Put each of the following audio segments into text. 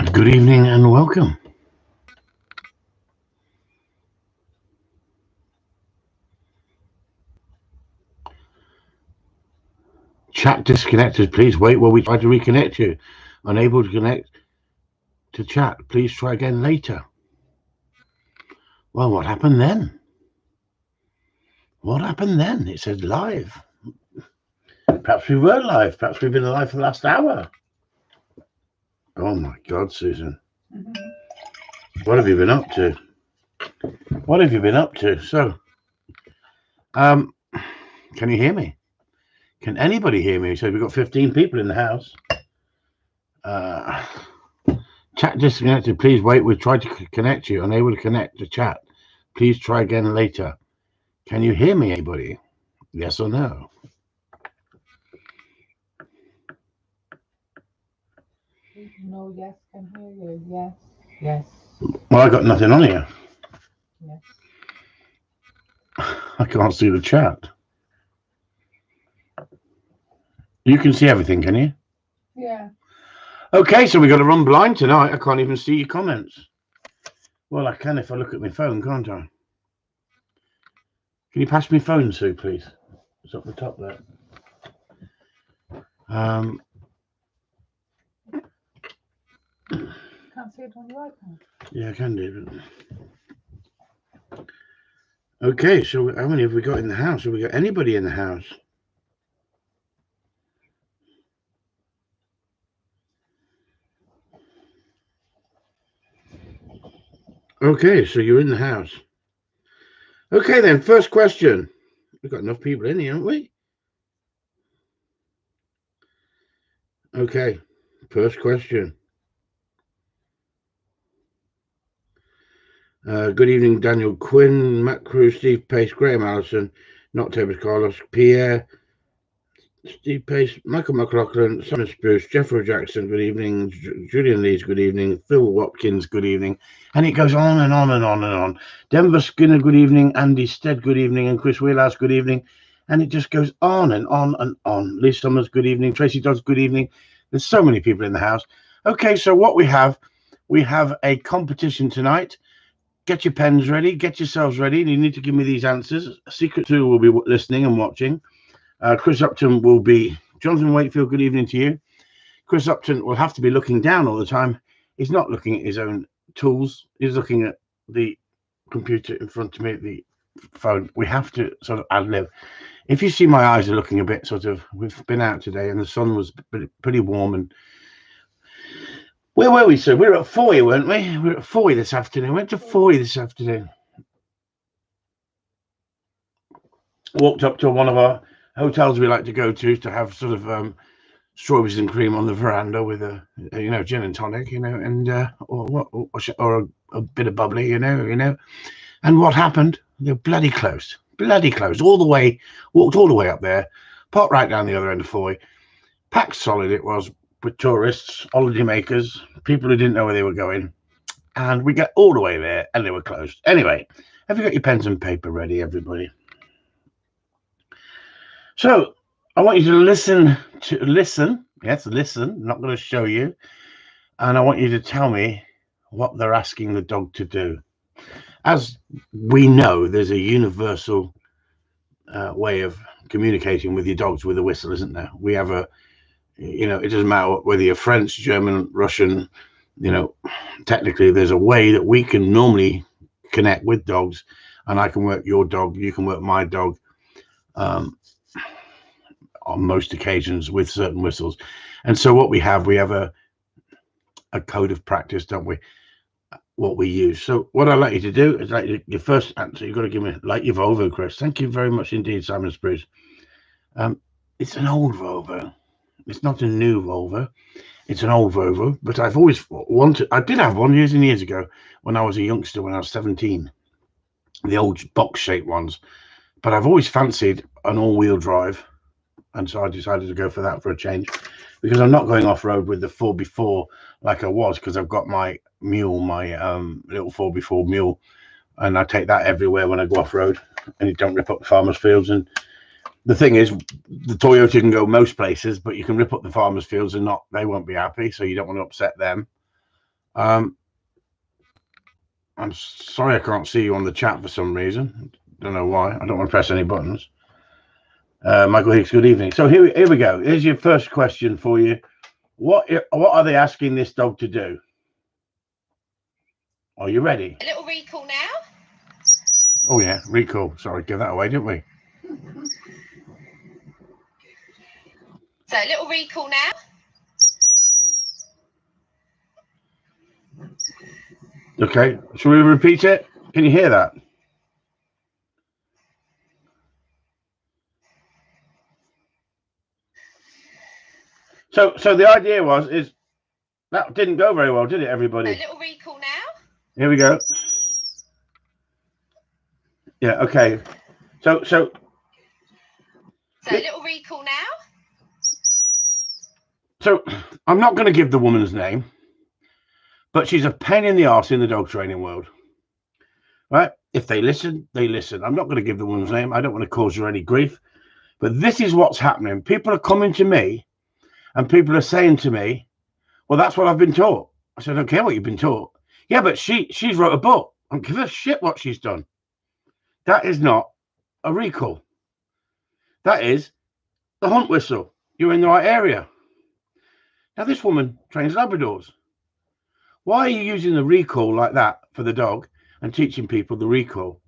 Good evening and welcome. Chat disconnected. Please wait while we try to reconnect you. Unable to connect to chat. Please try again later. Well, what happened then? What happened then? It said live. Perhaps we were live. Perhaps we've been alive for the last hour. Oh my God, Susan. What have you been up to? What have you been up to? So, can you hear me? Can anybody hear me? So we've got 15 people in the house. Chat disconnected. Please wait. We've tried to connect you. Unable to connect to chat. Please try again later. Can you hear me, anybody? Yes or no? No, yes, can hear you. Yes, yes. Well, I got nothing on here. Yes. I can't see the chat. You can see everything, can you? Yeah. Okay, so we got to run blind tonight. I can't even see your comments. Well, I can if I look at my phone, can't I? Can you pass me phone, Sue, please? It's up the top there. Can't see it on your iPad. Yeah, I can do. Okay, so how many have we got in the house? Have we got anybody in the house? Okay, so you're in the house. Okay, then, first question. We've got enough people in here, haven't we? Okay, first question. Good evening, Daniel Quinn, Matt Cruz, Steve Pace, Graham Allison, not Thomas Carlos, Pierre, Steve Pace, Michael McLaughlin, Simon Spruce, Jeffrey Jackson, good evening, Julian Lees, good evening, Phil Watkins, good evening, and it goes on and on and on and on. Denver Skinner, good evening, Andy Stead, good evening, and Chris Wheelhouse, good evening, and it just goes on and on and on. Lee Summers, good evening, Tracy Dodds, good evening. There's so many people in the house. Okay, so what we have a competition tonight. Get your pens ready, get yourselves ready, and you need to give me these answers. Secret 2 will be listening and watching. Chris Upton will be, Jonathan Wakefield, good evening to you. Chris Upton will have to be looking down all the time. He's not looking at his own tools. He's looking at the computer in front of me, the phone. We have to sort of ad-lib. If you see my eyes are looking a bit sort of, we've been out today and the sun was pretty warm. And where were we, sir? We were at Foy, weren't we? We were at Foy this afternoon. Went to Foy this afternoon. Walked up to one of our hotels we like to go to have sort of strawberries and cream on the veranda with a gin and tonic, and or a bit of bubbly, And what happened? They're bloody closed all the way. Walked all the way up there, popped right down the other end of Foy. Packed solid it was with tourists, holiday makers, people who didn't know where they were going, and we got all the way there and they were closed. Anyway, have you got your pens and paper ready, everybody? So I want you to listen. Yes, listen. I'm not going to show you. And I want you to tell me what they're asking the dog to do. As we know, there's a universal way of communicating with your dogs with a whistle, isn't there? We have it doesn't matter whether you're French, German, Russian, technically there's a way that we can normally connect with dogs, and I can work your dog, you can work my dog. On most occasions with certain whistles. And so what we have a code of practice, don't we? What we use. So what I'd like you to do is, like your first answer, you've got to give me like your Volvo, Chris. Thank you very much indeed, Simon Spruce. It's an old Volvo. It's not a new Volvo. It's an old Volvo, but I've always wanted, I did have one years and years ago when I was a youngster, when I was 17, the old box shaped ones, but I've always fancied an all-wheel drive. And so I decided to go for that for a change, because I'm not going off-road with the 4x4 like I was, because I've got my mule, my little 4x4 mule, and I take that everywhere when I go off-road, and it don't rip up the farmers' fields. And the thing is, the Toyota can go most places, but you can rip up the farmers' fields and they won't be happy, so you don't want to upset them. I'm sorry I can't see you on the chat for some reason. Don't know why. I don't want to press any buttons. Michael Hicks, good evening. So here we go. Here's your first question for you. What are they asking this dog to do? Are you ready? A little recall now. Oh yeah, recall. Sorry, give that away, didn't we? So a little recall now. Okay, shall we repeat it? Can you hear that? So the idea is that didn't go very well, did it, everybody? A little recall now. Here we go. Yeah, okay. So a little recall now. So I'm not going to give the woman's name, but she's a pain in the arse in the dog training world. Right? If they listen, they listen. I'm not going to give the woman's name. I don't want to cause her any grief. But this is what's happening. People are coming to me and people are saying to me, well, that's what I've been taught. I said, I don't care what you've been taught. Yeah, but she's wrote a book. I don't give a shit what she's done. That is not a recall. That is the hunt whistle. You're in the right area. Now, this woman trains Labradors. Why are you using the recall like that for the dog and teaching people the recall?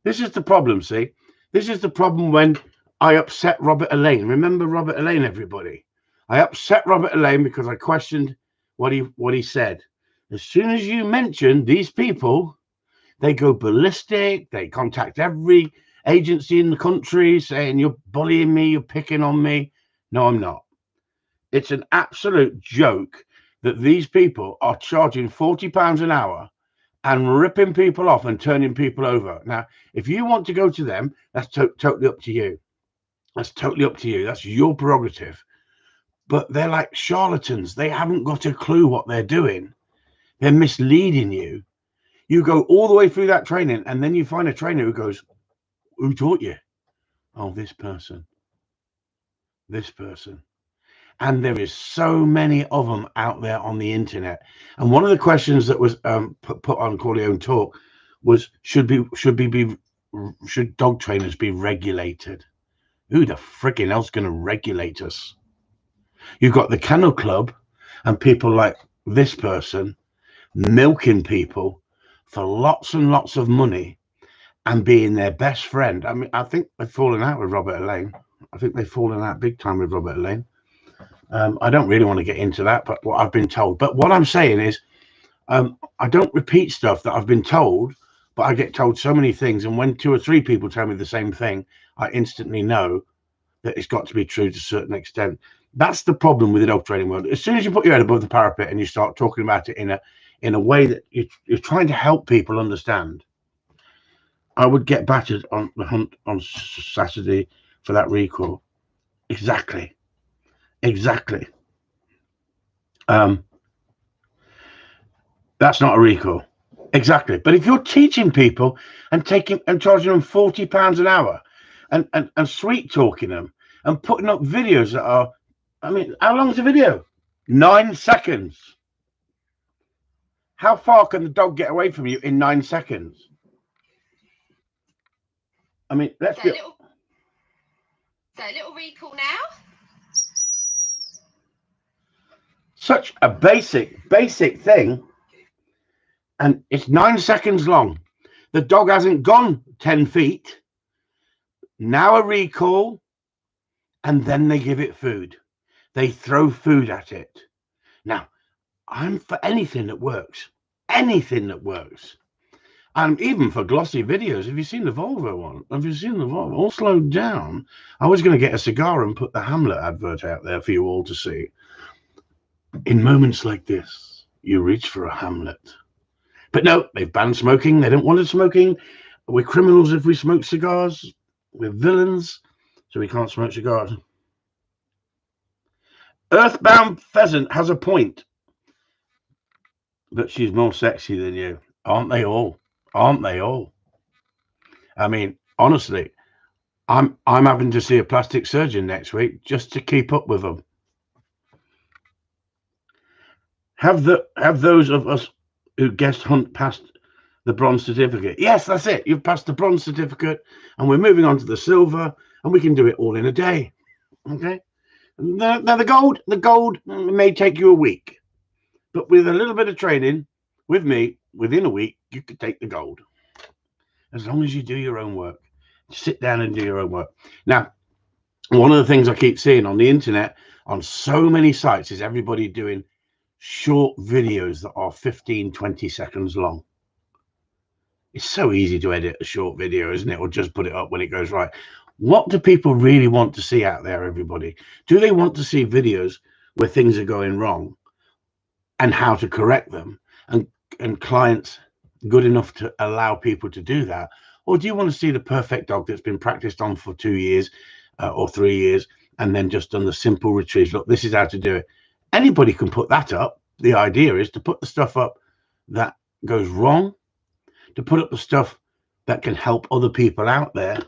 This is the problem, see? This is the problem when I upset Robert Elaine. Remember Robert Elaine, everybody? I upset Robert Elaine because I questioned what he said. As soon as you mention these people, they go ballistic. They contact every agency in the country saying, you're bullying me, you're picking on me. No, I'm not. It's an absolute joke that these people are charging £40 an hour and ripping people off and turning people over. Now, if you want to go to them, that's totally up to you. That's totally up to you. That's your prerogative. But they're like charlatans. They haven't got a clue what they're doing. They're misleading you. You go all the way through that training, and then you find a trainer who goes, who taught you? Oh, this person. This person. And there is so many of them out there on the internet. And one of the questions that was put on Corleone Talk was, should dog trainers be regulated? Who the freaking hell's going to regulate us? You've got the Kennel Club and people like this person milking people for lots and lots of money and being their best friend. I mean, I think they've fallen out with Robert Elaine. I think they've fallen out big time with Robert Elaine. I don't really want to get into that, but what I've been told. But what I'm saying is, I don't repeat stuff that I've been told, but I get told so many things. And when 2 or 3 people tell me the same thing, I instantly know that it's got to be true to a certain extent. That's the problem with the dog training world. As soon as you put your head above the parapet and you start talking about it in a way that you're trying to help people understand, I would get battered on the hunt on Saturday for that recall. Exactly. That's not a recall. Exactly. But if you're teaching people and charging them £40 an hour and sweet talking them and putting up videos that are, I mean, how long is the video? 9 seconds. How far can the dog get away from you in 9 seconds? I mean, let's be... So a little recall now. Such a basic thing, and it's 9 seconds long. The dog hasn't gone 10 feet. Now a recall, and then they give it food. They throw food at it. Now, I'm for anything that works. Anything that works. And even for glossy videos, have you seen the Volvo one? Have you seen the Volvo? All slowed down. I was going to get a cigar and put the Hamlet advert out there for you all to see. In moments like this, you reach for a Hamlet. But no, they've banned smoking. They don't want us smoking. We're criminals if we smoke cigars. We're villains, so we can't smoke cigars. Earthbound Pheasant has a point. But she's more sexy than you. Aren't they all? Aren't they all? I mean, honestly, I'm having to see a plastic surgeon next week just to keep up with them. Have those of us who guest hunt past the bronze certificate. Yes, that's it. You've passed the bronze certificate, and we're moving on to the silver, and we can do it all in a day. Okay. Now the gold may take you a week, but with a little bit of training with me, within a week, you could take the gold. As long as you do your own work. Sit down and do your own work. Now, one of the things I keep seeing on the internet, on so many sites, is everybody doing short videos that are 15, 20 seconds long. It's so easy to edit a short video, isn't it? Or just put it up when it goes right. What do people really want to see out there, everybody? Do they want to see videos where things are going wrong and how to correct them, and clients good enough to allow people to do that? Or do you want to see the perfect dog that's been practiced on for 2 years or 3 years and then just done the simple retrieves? Look, this is how to do it. Anybody can put that up. The idea is to put the stuff up that goes wrong, to put up the stuff that can help other people out there.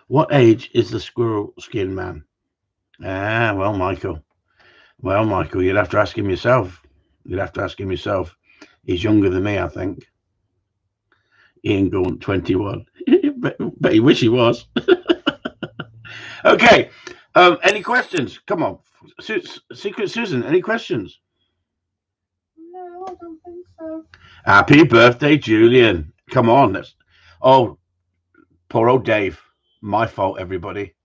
What age is the squirrel skin man? Well, Michael, you'd have to ask him yourself. He's younger than me, I think. Ian Gaunt, 21. Bet he wish he was. Okay. Any questions? Come on. Secret Susan, any questions? No, I don't think so. Happy birthday, Julian. Come on. Oh, poor old Dave. My fault, everybody.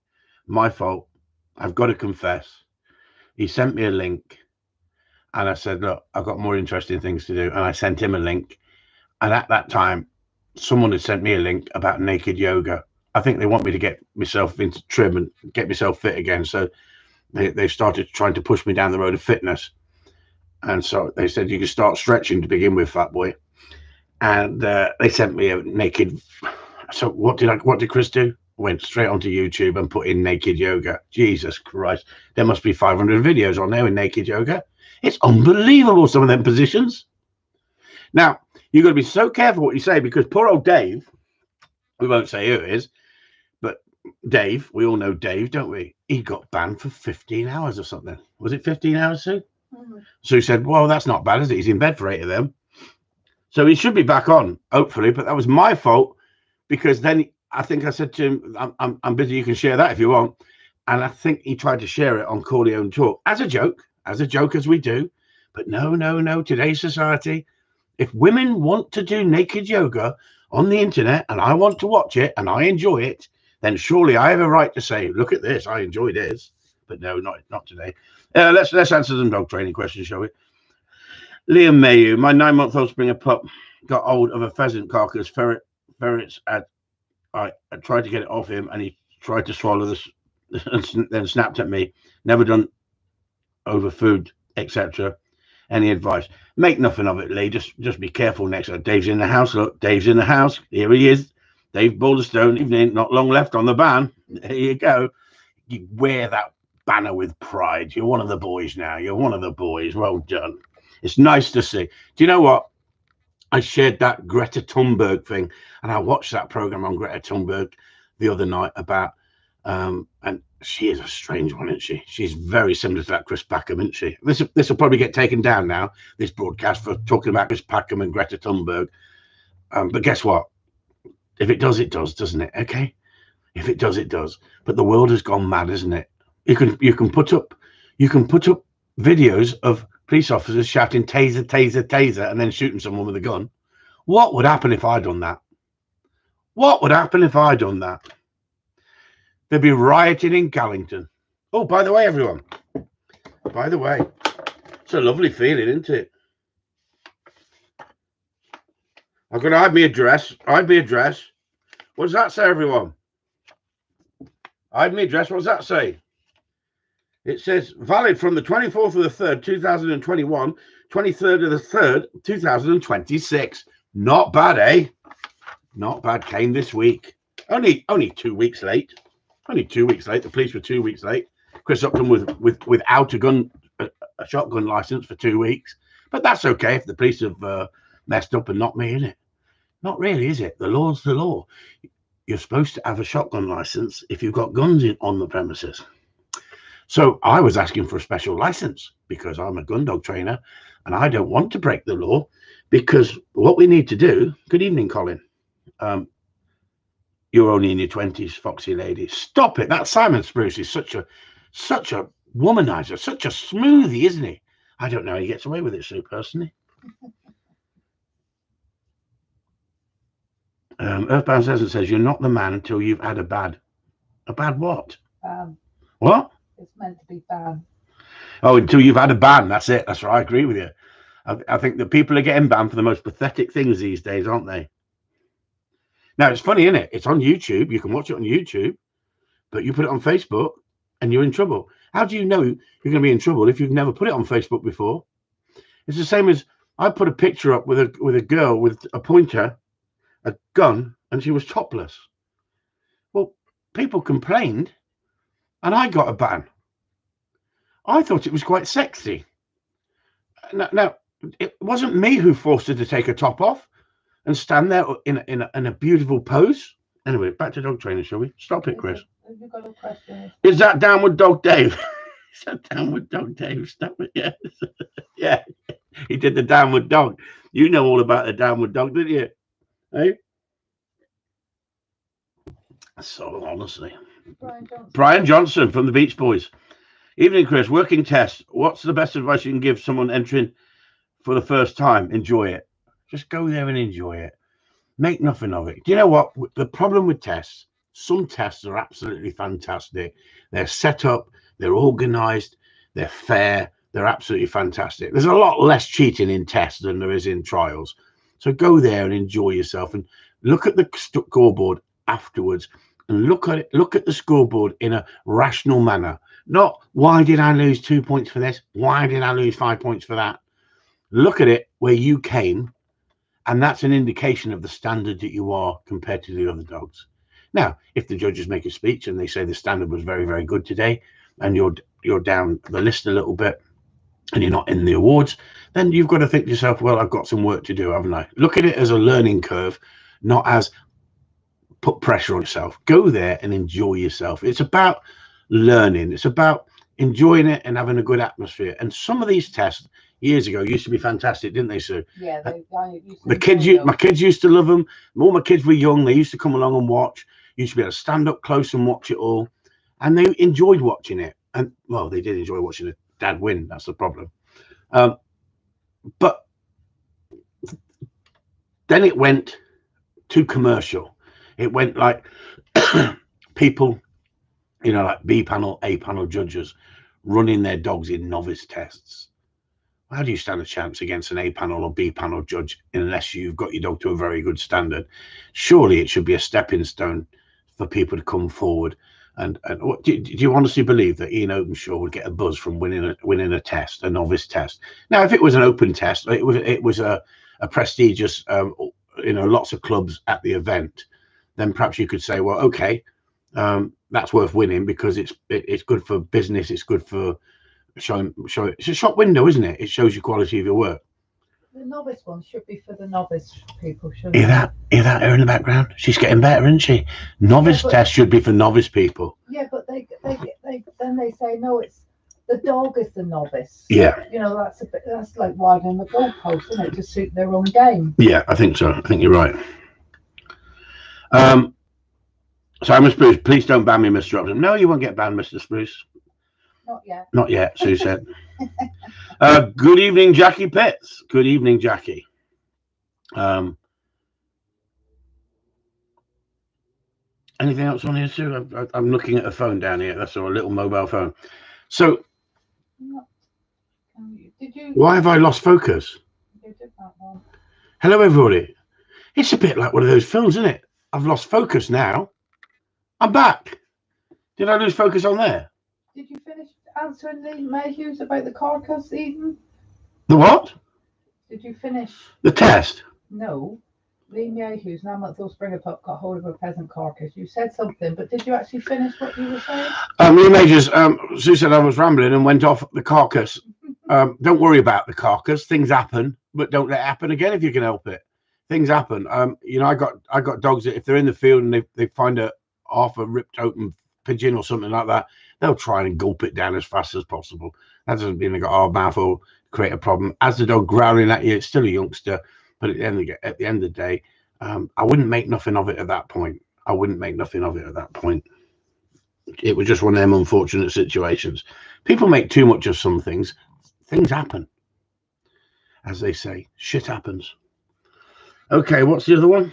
My fault. I've got to confess. He sent me a link, and I said, look, I've got more interesting things to do. And I sent him a link. And at that time, someone had sent me a link about naked yoga. I think they want me to get myself into trim and get myself fit again. So they started trying to push me down the road of fitness. And so they said, you can start stretching to begin with, fat boy. And they sent me a naked. So what did Chris do? Went straight onto YouTube and put in naked yoga. Jesus Christ. There must be 500 videos on there in naked yoga. It's unbelievable, some of them positions. Now, you've got to be so careful what you say, because poor old Dave, we won't say who it is, but Dave, we all know Dave, don't we? He got banned for 15 hours or something. Was it 15 hours, Sue? Mm-hmm. Sue said, well, that's not bad, is it? He's in bed for 8 of them. So he should be back on, hopefully, but that was my fault, because then I think I said to him, I'm busy, you can share that if you want. And I think he tried to share it on Corleone Talk as a joke as we do. But no, today's society, if women want to do naked yoga on the internet and I want to watch it and I enjoy it, then surely I have a right to say, look at this, I enjoy this. But no, not today. Let's answer some dog training questions, shall we? Liam Mayu, my 9-month-old Springer pup got hold of a pheasant carcass. Ferrets I tried to get it off him, and he tried to swallow this and then snapped at me. Never done over food, etc. Any advice? Make nothing of it, Lee. Just be careful next time. Dave's in the house. Look, Dave's in the house. Here he is. Dave Balderstone. Evening. Not long left on the ban. There you go. You wear that banner with pride. You're one of the boys now. You're one of the boys. Well done. It's nice to see. Do you know what? I shared that Greta Thunberg thing, and I watched that program on Greta Thunberg the other night about, and she is a strange one, isn't she? She's very similar to that Chris Packham, isn't she? This will probably get taken down now, this broadcast, for talking about Chris Packham and Greta Thunberg. But guess what? If it does, it does, doesn't it? Okay. If it does, it does. But the world has gone mad, isn't it? You can put up videos of police officers shouting taser, taser, taser, and then shooting someone with a gun. What would happen if I'd done that? What would happen if I'd done that? There'd be rioting in Gallington. Oh, by the way, everyone. By the way, it's a lovely feeling, isn't it? I've got to hide my address. Hide my address. What does that say, everyone? Hide my address. What does that say? It says valid from the 24th of the 3rd, 2021, 23rd of the 3rd, 2026. Not bad, eh? Not bad. Came this week. Only 2 weeks late. Only 2 weeks late. The police were 2 weeks late. Chris Upton without a shotgun license for 2 weeks. But that's okay if the police have messed up and not me, innit? Not really, is it? The law's the law. You're supposed to have a shotgun license if you've got guns on the premises. So I was asking for a special license because I'm a gun dog trainer and I don't want to break the law, because what we need to do. Good evening, Colin. You're only in your 20s, foxy lady. Stop it. That Simon Spruce is such a womanizer, such a smoothie, isn't he? I don't know how he gets away with it, Sue, personally. Earthbound says you're not the man until you've had a bad what? What? It's meant to be banned. Oh, until you've had a ban. That's it. That's right. I agree with you. I think that people are getting banned for the most pathetic things these days, aren't they? Now, it's funny, isn't it? It's on YouTube. You can watch it on YouTube, but you put it on Facebook and you're in trouble. How do you know you're going to be in trouble if you've never put it on Facebook before? It's the same as I put a picture up with a girl with a pointer, a gun, and she was topless. Well, people complained and I got a ban. I thought it was quite sexy. Now, it wasn't me who forced her to take her top off and stand there in a beautiful pose. Anyway, back to dog training, shall we? Stop it, Chris. Have you got a question? Is that Downward Dog Dave? Is that Downward Dog Dave? Stop it, yeah. Yeah, he did the downward dog. You know all about the downward dog, didn't you? Hey? So, honestly. Brian Johnson from the Beach Boys. Evening, Chris. Working test. What's the best advice you can give someone entering for the first time? Enjoy it. Just go there and enjoy it. Make nothing of it. Do you know what? The problem with tests, some tests are absolutely fantastic. They're set up, they're organized, they're fair, they're absolutely fantastic. There's a lot less cheating in tests than there is in trials. So go there and enjoy yourself and look at the scoreboard afterwards and look at the scoreboard in a rational manner. Not, why did I lose 2 points for this? Why did I lose 5 points for that? Look at it where you came, and that's an indication of the standard that you are compared to the other dogs. Now, if the judges make a speech and they say the standard was very, very good today, and you're down the list a little bit, and you're not in the awards, then you've got to think to yourself, well, I've got some work to do, haven't I? Look at it as a learning curve, not as put pressure on yourself. Go there and enjoy yourself. It's about learning. It's about enjoying it and having a good atmosphere. And some of these tests years ago used to be fantastic, didn't they, Sue? Yeah, my kids used to love them. All my kids were young. They used to come along and watch. Used to be able to stand up close and watch it all, and they enjoyed watching it. And well, they did enjoy watching a dad win. That's the problem. But then it went too commercial. It went like people, like B panel, A panel judges running their dogs in novice tests. How do you stand a chance against an A panel or B panel judge unless you've got your dog to a very good standard? Surely it should be a stepping stone for people to come forward. And do you honestly believe that Ian Openshaw would get a buzz from winning a test, a novice test? Now, if it was an open test, it was a prestigious, lots of clubs at the event, then perhaps you could say, well, okay, that's worth winning because it's good for business, it's good for showing. It's a shop window, isn't it? It shows you quality of your work. The novice one should be for the novice people, shouldn't Hear that her in the background? She's getting better, isn't she? Novice test should be for novice people. Yeah, but they say no, it's the dog is the novice. Yeah. That's like widening the goalpost, isn't it, to suit their own game? Yeah, I think so. I think you're right. Simon Spruce, please don't ban me, Mr. Upton. No, you won't get banned, Mr. Spruce. Not yet. Not yet, Sue said. Good evening, Jackie Pitts. Good evening, Jackie. Anything else on here, Sue? I'm looking at a phone down here. That's a little mobile phone. So, why have I lost focus? Hello, everybody. It's a bit like one of those films, isn't it? I've lost focus now. I'm back. Did I lose focus on there? Did you finish answering the Mayhews about the carcass eating? The what? Did you finish? The test? No. Lee Mayhews, 9-month-old Springer pup, got hold of a pheasant carcass. You said something, but did you actually finish what you were saying? Lee Majors, Sue said I was rambling and went off the carcass. Don't worry about the carcass. Things happen, but don't let it happen again if you can help it. Things happen. I got dogs that if they're in the field and they find a half a ripped open pigeon or something like that, they'll try and gulp it down as fast as possible. That doesn't mean they got hard mouth or create a problem. As the dog growling at you, it's still a youngster, but at the end of the day, I wouldn't make nothing of it at that point. I wouldn't make nothing of it at that point. It was just one of them unfortunate situations. People make too much of some things. Things happen. As they say, shit happens. Okay, what's the other one?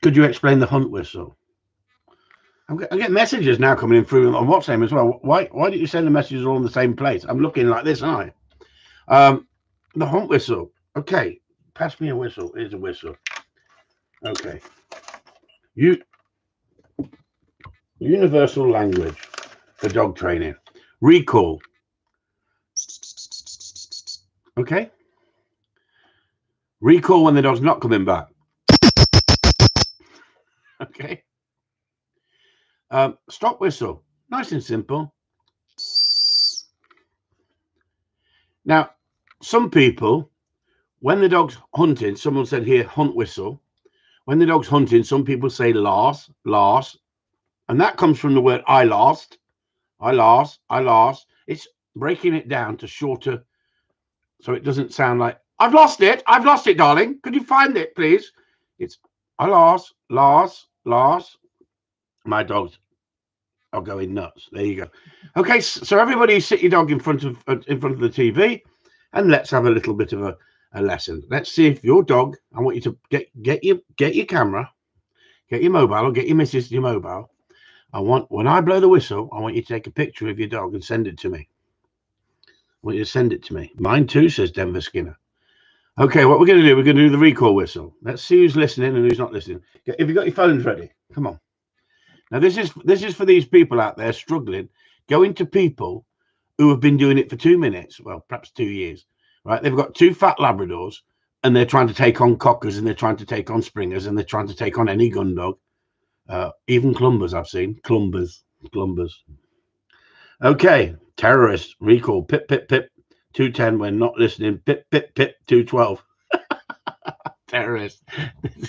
Could you explain the hunt whistle? I get messages now coming in through on WhatsApp as well. Why don't you send the messages all in the same place? I'm looking like this, aren't I? The hunt whistle. Okay, pass me a whistle. Here's a whistle. Okay. Universal language for dog training. Recall. Okay. Recall when the dog's not coming back. Okay. Stop whistle. Nice and simple. Now, some people, when the dog's hunting, someone said here, hunt whistle. When the dog's hunting, some people say last, and that comes from the word I last. It's breaking it down to shorter, so it doesn't sound like I've lost it, darling. Could you find it, please? It's I last. My dogs are going nuts. There you go. Okay, so everybody sit your dog in front of the TV, and let's have a little bit of a lesson. Let's see if your dog. I want you to get your camera, get your mobile, or get your missus your mobile. When I blow the whistle, I want you to take a picture of your dog and send it to me. I want you to send it to me. Mine too, says Denver Skinner. Okay, what we're going to do, we're going to do the recall whistle. Let's see who's listening and who's not listening. If you've got your phones ready, come on. Now, this is for these people out there struggling, going to people who have been doing it for 2 minutes, well, perhaps 2 years, right? They've got 2 fat Labradors, and they're trying to take on Cockers, and they're trying to take on Springers, and they're trying to take on any gun dog. Even Clumbers, I've seen. Clumbers. Okay, terrorist, recall, pip, 210 when not listening, pip, 212. Terrorist.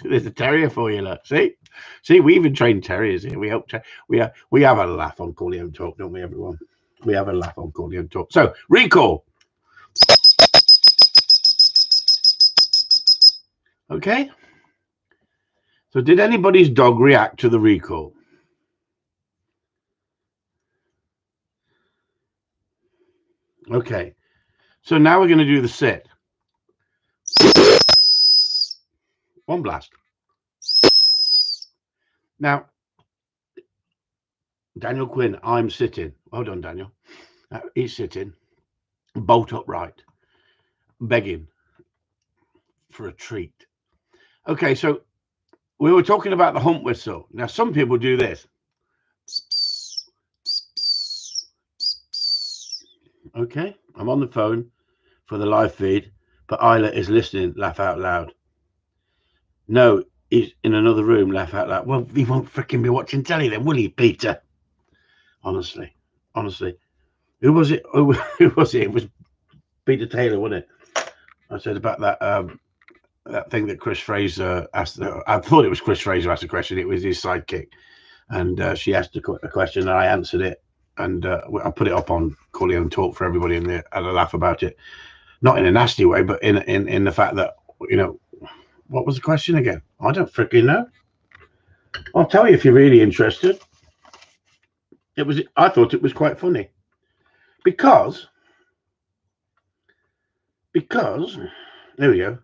There's a terrier for you, look. See, we even train terriers here. We have a laugh on Corleone Talk, don't we, everyone? We have a laugh on Corleone Talk. So, recall. Okay. So, did anybody's dog react to the recall? Okay. So now we're going to do the sit. One blast. Now, Daniel Quinn, I'm sitting. Well done, Daniel. He's sitting, bolt upright, begging for a treat. Okay, so we were talking about the hunt whistle. Now, some people do this. Okay, I'm on the phone for the live feed, but Isla is listening, laugh out loud. No, he's in another room, laugh out loud. Well, he won't freaking be watching telly then, will he, Peter? Honestly. Who was it? Who was it? It was Peter Taylor, wasn't it? I said about that thing that Chris Fraser asked. I thought it was Chris Fraser asked a question. It was his sidekick. And she asked a question, and I answered it. And I put it up on Corleone Talk for everybody, and had a laugh about it. Not in a nasty way, but in the fact that, what was the question again? I don't freaking know. I'll tell you if you're really interested. I thought it was quite funny. Because, there we go.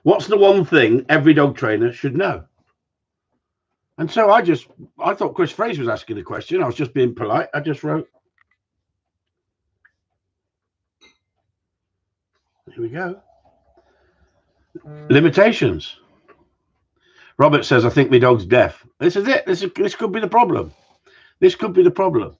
What's the one thing every dog trainer should know? And so I thought Chris Fraser was asking a question. I was just being polite. I just wrote. Here we go. Limitations. Robert says, I think my dog's deaf. This is it. This could be the problem. This could be the problem.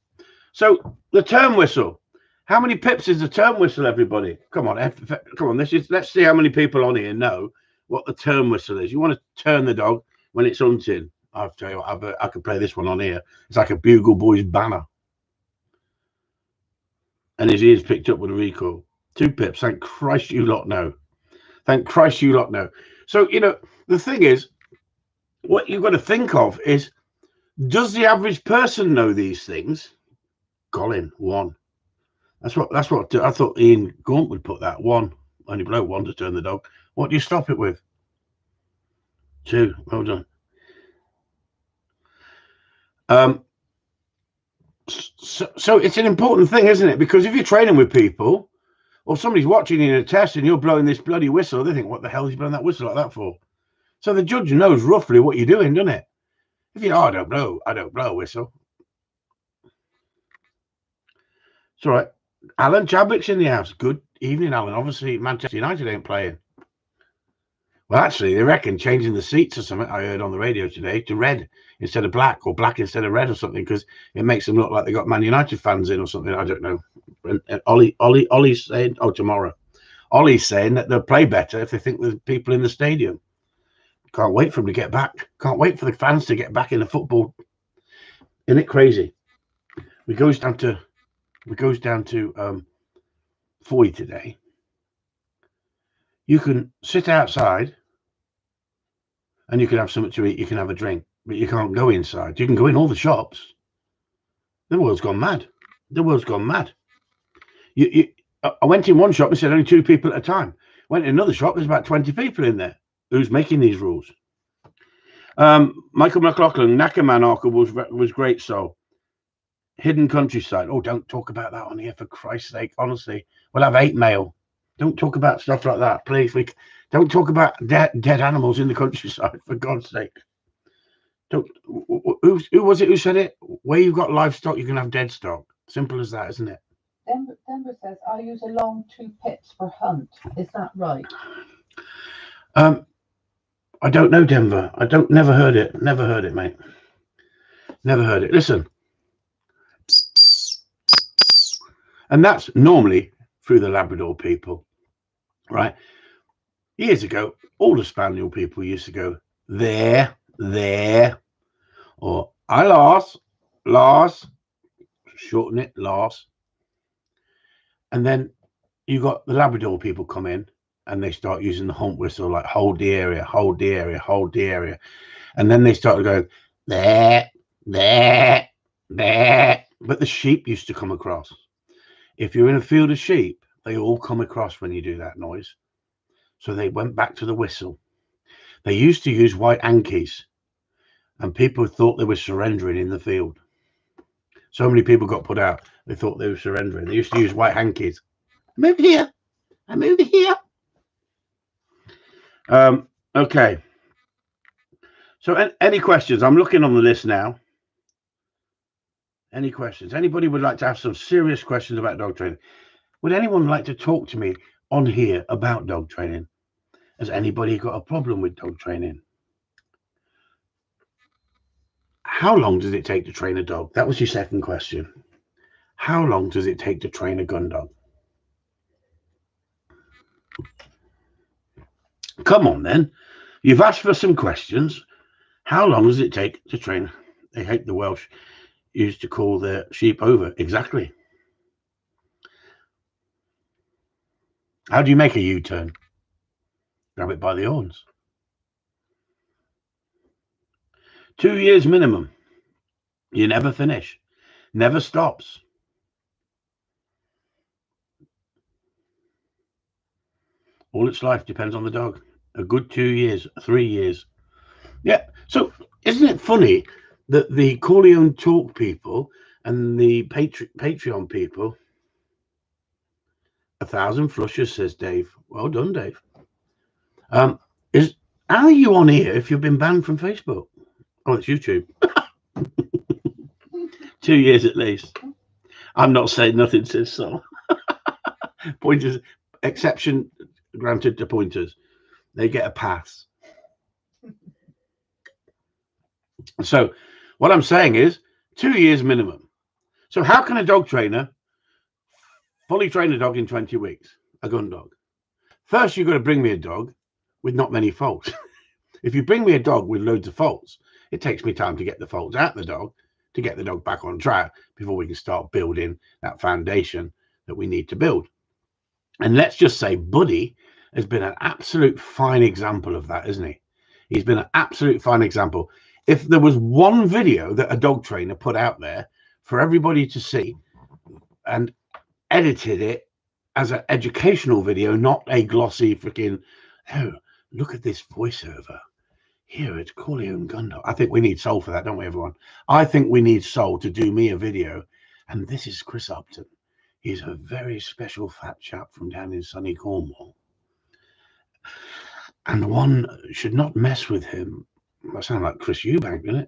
So the term whistle. How many pips is the term whistle, everybody? Come on. Let's see how many people on here know what the term whistle is. You want to turn the dog when it's hunting. I'll tell you what, I could play this one on here. It's like a Bugle Boys banner. And his ears picked up with a recall. 2 pips. Thank Christ you lot know. Thank Christ you lot know. So, the thing is, what you've got to think of is Does the average person know these things? Colin, 1. That's what I thought Ian Gaunt would put that. 1. Only bloke 1 to turn the dog. What do you stop it with? 2. Well done. So it's an important thing, isn't it? Because if you're training with people, or somebody's watching you in a test and you're blowing this bloody whistle, they think, what the hell is he blowing that whistle like that for? So the judge knows roughly what you're doing, doesn't it? If you I don't blow a whistle. It's all right. Alan Chadwick's in the house. Good evening, Alan. Obviously, Manchester United ain't playing. Well, actually, they reckon changing the seats or something, I heard on the radio today, to red instead of black, or black instead of red or something, because it makes them look like they got Man United fans in or something. I don't know. And Ollie's saying, tomorrow. Ollie's saying that they'll play better if they think there's people in the stadium. Can't wait for them to get back. Can't wait for the fans to get back in the football. Isn't it crazy? We goes down to Foy today. You can sit outside and you can have something to eat, you can have a drink, but you can't go inside. You can go in all the shops. The world's gone mad. The world's gone mad. I went in one shop and said only 2 people at a time. Went in another shop, there's about 20 people in there. Who's making these rules? Michael McLaughlin, Nakaman article was great. So hidden countryside. Oh, don't talk about that on here, for Christ's sake. Honestly, we'll have 8 mail. Don't talk about stuff like that, please. Don't talk about dead animals in the countryside, for God's sake. Don't. Who was it who said it? Where you've got livestock, you can have dead stock. Simple as that, isn't it? Denver says, I use a long 2 pits for hunt. Is that right? I don't know, Denver. Never heard it. Never heard it, mate. Never heard it. Listen. And that's normally through the Labrador people, right? Years ago, all the Spaniel people used to go, there, or I Lars, shorten it, Lars. And then you got the Labrador people come in and they start using the hump whistle, like hold the area. And then they started going, there. But the sheep used to come across. If you're in a field of sheep, they all come across when you do that noise. So they went back to the whistle. They used to use white hankies, and people thought they were surrendering in the field. So many people got put out, they thought they were surrendering. They used to use white hankies. I'm over here. Okay. So any questions? I'm looking on the list now. Any questions? Anybody would like to have some serious questions about dog training? Would anyone like to talk to me on here about dog training? Has anybody got a problem with dog training? How long does it take to train a dog? That was your second question. How long does it take to train a gun dog? Come on, then. You've asked for some questions. How long does it take to train? They hate the Welsh used to call their sheep over. Exactly. How do you make a U-turn? Grab it by the horns. 2 years minimum. You never finish. Never stops. All its life depends on the dog. A good 2 years, 3 years. Yeah. So isn't it funny that the Corleone Talk people and the Patreon people, 1,000 flushes, says Dave. Well done, Dave. How are you on here if you've been banned from Facebook? Oh, it's YouTube. 2 years at least. I'm not saying nothing, says so. Pointers, exception granted to pointers. They get a pass. So what I'm saying is 2 years minimum. So how can a dog trainer fully train a dog in 20 weeks? A gun dog. First, you've got to bring me a dog with not many faults. If you bring me a dog with loads of faults, it takes me time to get the faults out of the dog, to get the dog back on track before we can start building that foundation that we need to build. And let's just say Buddy has been an absolute fine example of that, isn't he? He's been an absolute fine example. if there was one video that a dog trainer put out there for everybody to see and edited it as an educational video, not a glossy freaking, oh, look at this voiceover. Here, it's Corleone Gundog. I think we need Soul for that, don't we, everyone? I think we need Soul to do me a video. And this is Chris Upton. He's a very special fat chap from down in sunny Cornwall. And one should not mess with him. I sound like Chris Eubank, doesn't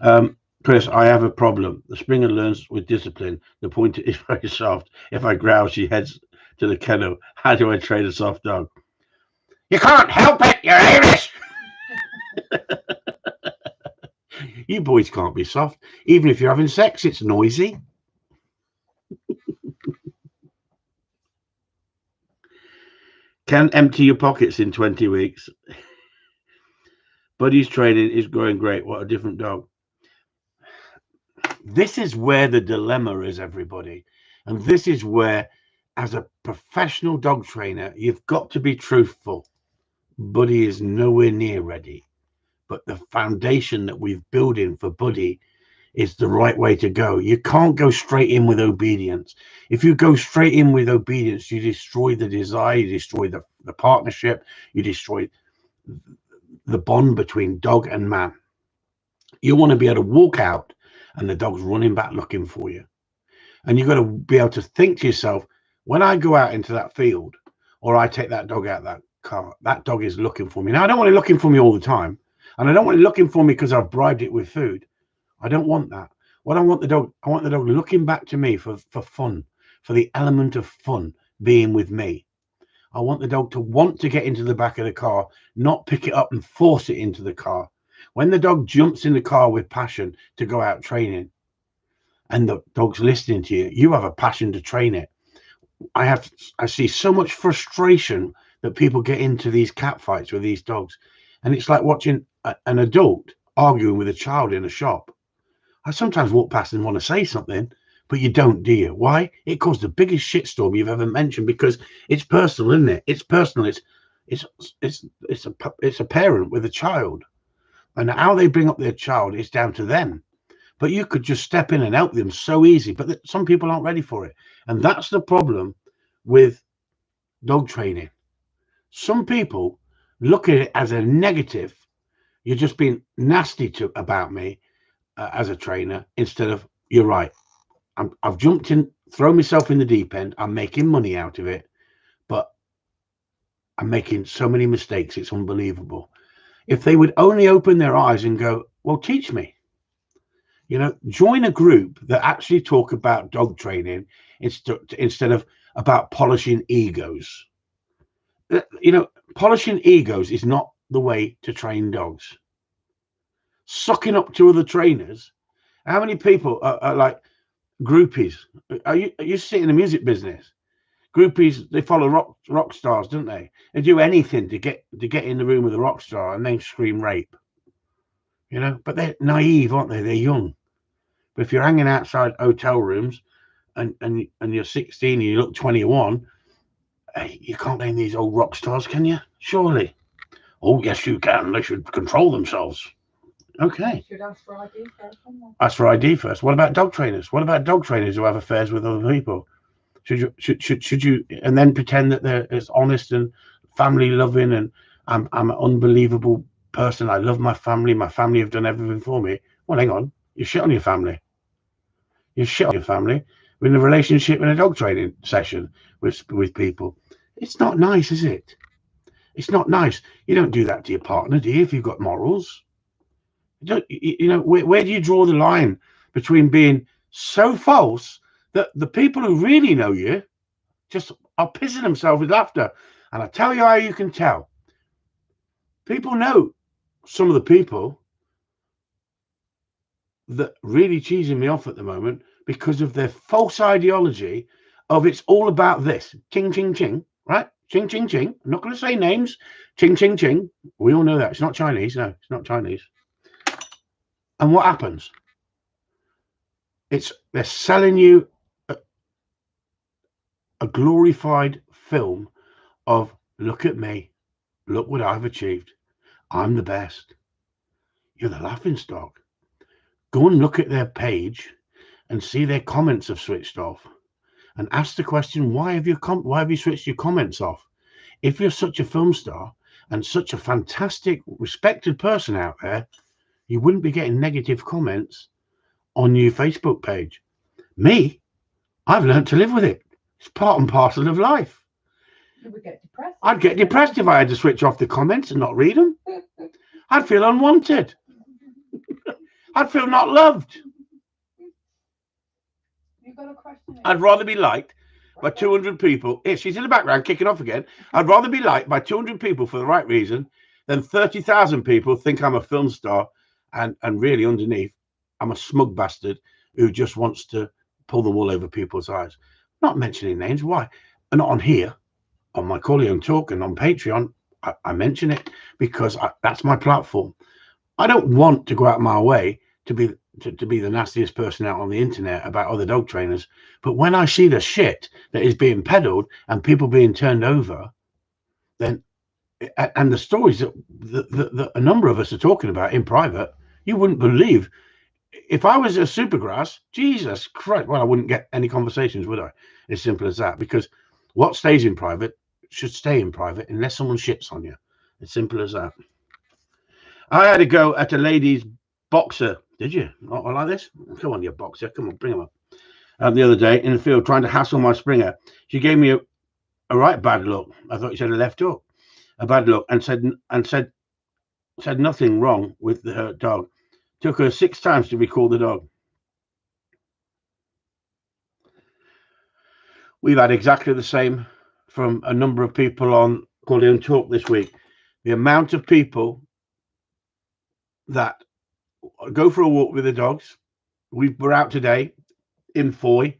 it? Chris, I have a problem. The Springer learns with discipline. The pointer is very soft. If I growl, she heads to the kennel. How do I train a soft dog? You can't help it. You're Irish. You boys can't be soft. Even if you're having sex, it's noisy. Can empty your pockets in 20 weeks. Buddy's training is going great. What a different dog. This is where the dilemma is, everybody. And this is where, as a professional dog trainer, you've got to be truthful. Buddy is nowhere near ready. But the foundation that we've built in for Buddy is the right way to go. You can't go straight in with obedience. If you go straight in with obedience, you destroy the desire, you destroy the partnership, you destroy the bond between dog and man. You want to be able to walk out and the dog's running back looking for you. And you've got to be able to think to yourself, when I go out into that field or I take that dog out of that car, that dog is looking for me. Now, I don't want it looking for me all the time. And I don't want it looking for me because I've bribed it with food. I don't want that. What I want the dog looking back to me for fun, for the element of fun being with me. I want the dog to want to get into the back of the car, not pick it up and force it into the car. When the dog jumps in the car with passion to go out training and the dog's listening to you, you have a passion to train it. I see so much frustration that people get into these cat fights with these dogs. And it's like watching an adult arguing with a child in a shop. I sometimes walk past and want to say something, but you don't, do you? Why? It caused the biggest shitstorm you've ever mentioned because it's personal, isn't it? It's personal. It's a parent with a child, and how they bring up their child is down to them. But you could just step in and help them so easy. But some people aren't ready for it, and that's the problem with dog training. Some people look at it as a negative. You're just being nasty about me as a trainer instead of, you're right. I've jumped in, thrown myself in the deep end. I'm making money out of it, but I'm making so many mistakes. It's unbelievable. If they would only open their eyes and go, well, teach me, join a group that actually talk about dog training instead of about polishing egos. Polishing egos is not the way to train dogs. Sucking up to other trainers. How many people are like groupies? Are you sitting in the music business? Groupies, they follow rock stars, don't they? They do anything to get in the room with a rock star and then scream rape. But they're naive, aren't they? They're young. But if you're hanging outside hotel rooms and you're 16 and you look 21, you can't blame these old rock stars, can you? Surely. Oh, yes, you can. They should control themselves. Okay. You should ask for ID first. Ask for ID first. What about dog trainers? What about dog trainers who have affairs with other people? Should you and then pretend that they're as honest and family loving and I'm an unbelievable person. I love my family. My family have done everything for me. Well, hang on. You shit on your family. You shit on your family. We're in a relationship in a dog training session with people. It's not nice, is it? It's not nice. You don't do that to your partner, do you? If you've got morals. Where do you draw the line between being so false that the people who really know you just are pissing themselves with laughter? And I tell you how you can tell. People know some of the people that really cheesing me off at the moment because of their false ideology of it's all about this. Ching, ching, ching, right? Ching, ching, ching. I'm not going to say names. Ching, ching, ching. We all know that. It's not Chinese. No, it's not Chinese. And what happens? They're selling you a glorified film of, look at me, look what I've achieved. I'm the best. you're the laughingstock. Go and look at their page and see their comments have switched off, and ask the question, why have you switched your comments off? If you're such a film star and such a fantastic, respected person out there, you wouldn't be getting negative comments on your Facebook page. Me, I've learned to live with it. It's part and parcel of life. You would get depressed. I'd get depressed if I had to switch off the comments and not read them. I'd feel unwanted. I'd feel not loved. You got a question? I'd rather be liked by 200 people. Here, she's in the background kicking off again. I'd rather be liked by 200 people for the right reason than 30,000 people think I'm a film star and really underneath I'm a smug bastard who just wants to pull the wool over people's eyes. Not mentioning names. Why? And not on here, on my Corleone Talk and on Patreon. I mention it because that's my platform. I don't want to go out my way to be the nastiest person out on the internet about other dog trainers. But when I see the shit that is being peddled and people being turned over, then, and the stories that a number of us are talking about in private, you wouldn't believe. If I was a Supergrass, Jesus Christ, well, I wouldn't get any conversations, would I? As simple as that. Because what stays in private should stay in private unless someone shits on you. As simple as that. I had to go at a lady's boxer. Did you? Not like this? Come on, you boxer. Come on, bring him up. The other day in the field trying to hassle my Springer. She gave me a right bad look. I thought she had a left hook. A bad look, and said nothing wrong with her dog. Took her 6 times to recall the dog. We've had exactly the same from a number of people on Corleone Talk this week. The amount of people that go for a walk with the dogs. We're out today in Foy.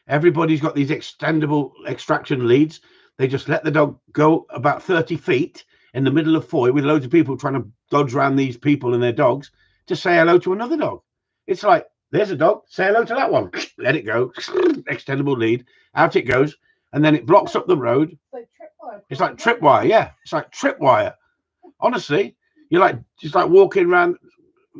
Everybody's got these extendable extraction leads. They just let the dog go about 30 feet in the middle of Foy with loads of people trying to dodge around these people and their dogs to say hello to another dog. It's like, there's a dog, say hello to that one. Let it go. Extendable lead. Out it goes. And then it blocks up the road. It's like tripwire. Yeah, it's like tripwire. Honestly, you're like, just like walking around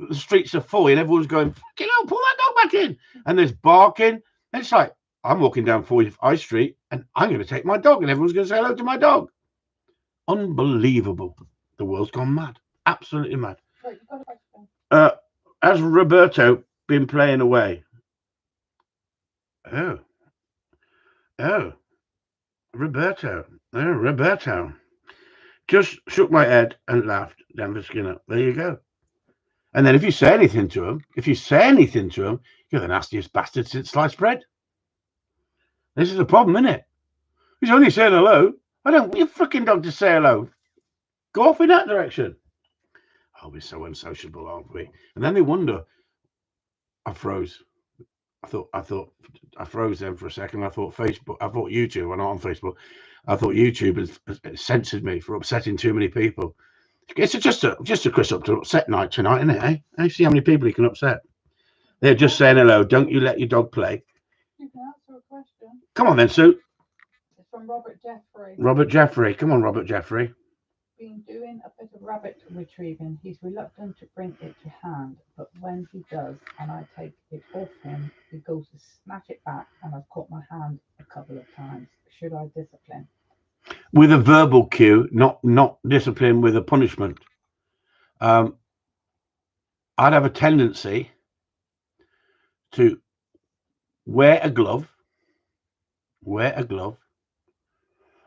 the streets of Foy and everyone's going, fucking hell, pull that dog back in. And there's barking. And it's like, I'm walking down Foy High Street and I'm going to take my dog and everyone's going to say hello to my dog. Unbelievable. The world's gone mad. Absolutely mad. Has Roberto been playing away? Oh, Roberto. Oh, Roberto. Just shook my head and laughed. Denver Skinner. There you go. And then if you say anything to him, you're the nastiest bastard since sliced bread. This is the problem, isn't it? He's only saying hello. I don't want your freaking dog to say hello. Go off in that direction. Oh, we're so unsociable, aren't we? And then they wonder. I froze. I froze then for a second. I thought YouTube. I'm not on Facebook. I thought YouTube has censored me for upsetting too many people. It's just a Chris Upton upset night tonight, isn't it? Eh? I see how many people he can upset. They're just saying hello. Don't you let your dog play. You can answer a question. Come on then, Sue. It's from Robert Jeffrey. Robert Jeffrey. Come on, Robert Jeffrey. Been doing a bit of rabbit retrieving. He's reluctant to bring it to hand, but when he does and I take it off him, he goes to snatch it back, and I've caught my hand a couple of times. Should I discipline? With a verbal cue, not discipline with a punishment. I'd have a tendency to wear a glove.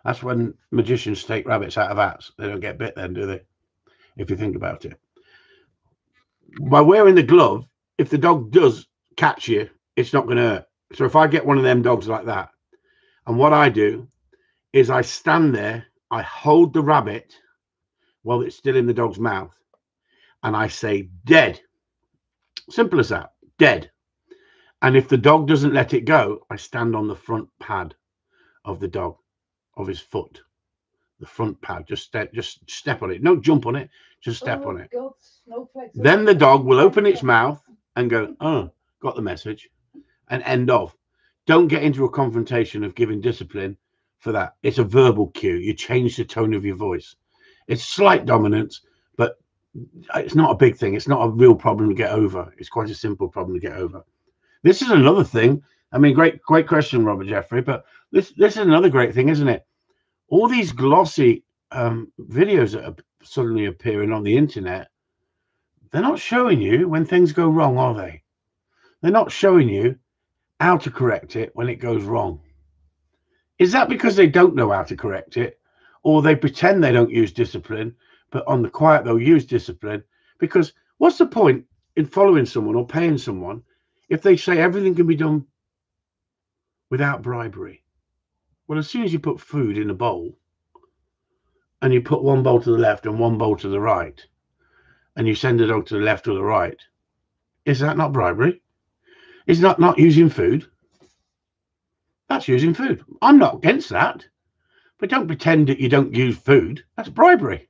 That's when magicians take rabbits out of hats. They don't get bit then, do they? If you think about it. By wearing the glove, if the dog does catch you, it's not going to hurt. So if I get one of them dogs like that, and what I do is I stand there, I hold the rabbit while it's still in the dog's mouth, and I say, dead. Simple as that, dead. And if the dog doesn't let it go, I stand on the front pad of the dog, of his foot, the front pad. Just step on it. Don't jump on it. Just step on it. Then the dog will open its mouth and go, oh, got the message, and end off. Don't get into a confrontation of giving discipline for that. It's a verbal cue. You change the tone of your voice. It's slight dominance, but It's not a big thing. It's not a real problem to get over. It's quite a simple problem to get over. This is another thing. I mean, great question, Robert Jeffrey. But this is another great thing, isn't it? All these glossy videos that are suddenly appearing on the internet, they're not showing you when things go wrong, are they? They're not showing you how to correct it when it goes wrong. Is that because they don't know how to correct it, or they pretend they don't use discipline, but on the quiet they'll use discipline? Because what's the point in following someone or paying someone if they say everything can be done without bribery? Well, as soon as you put food in a bowl and you put one bowl to the left and one bowl to the right, and you send the dog to the left or the right, is that not bribery? Is that not using food? That's using food. I'm not against that, but don't pretend that you don't use food. That's bribery.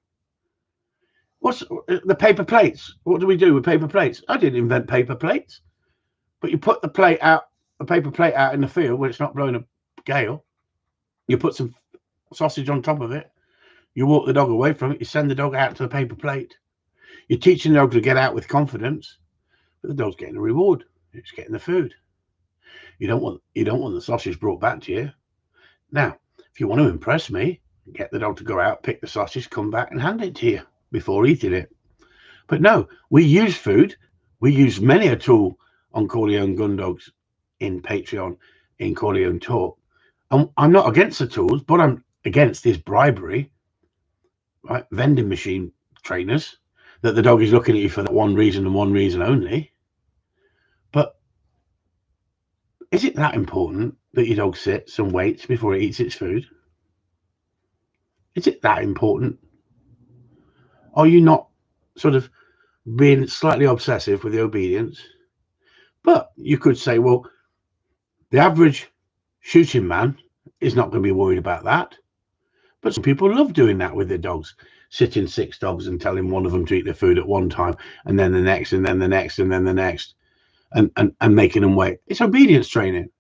What's the paper plates? What do we do with paper plates? I didn't invent paper plates, but you put the paper plate out in the field where it's not blowing a gale. You put some sausage on top of it. You walk the dog away from it. You send the dog out to the paper plate. You're teaching the dog to get out with confidence, but the dog's getting a reward. It's getting the food. You don't want the sausage brought back to you. Now, if you want to impress me, get the dog to go out, pick the sausage, come back and hand it to you before eating it. But no, we use food. We use many a tool on Corleone Gun Dogs in Patreon, in Corleone Talk. I'm not against the tools, but I'm against this bribery, right? Vending machine trainers, that the dog is looking at you for that one reason and one reason only. But is it that important that your dog sits and waits before it eats its food? Is it that important? Are you not sort of being slightly obsessive with the obedience? But you could say, well, the average shooting man is not going to be worried about that. But some people love doing that with their dogs, sitting 6 dogs and telling one of them to eat their food at one time, and then the next, and then the next, and then the next, and making them wait. It's obedience training.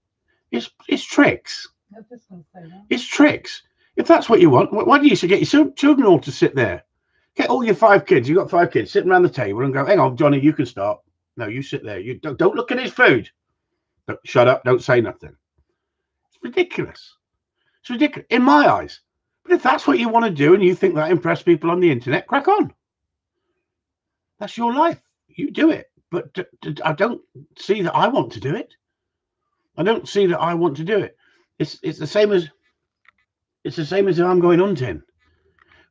It's tricks. I was just going to say that. It's tricks. If that's what you want, why do you get your children all to sit there? Get all your 5 kids. You've got 5 kids sitting around the table and go, hang on, Johnny, you can start. No, you sit there. You don't look at his food. Shut up. Don't say nothing. It's ridiculous. It's ridiculous in my eyes. But if that's what you want to do and you think that impress people on the internet, crack on. That's your life. You do it. But I don't see that I want to do it. I don't see that I want to do it. It's the same as if I'm going hunting.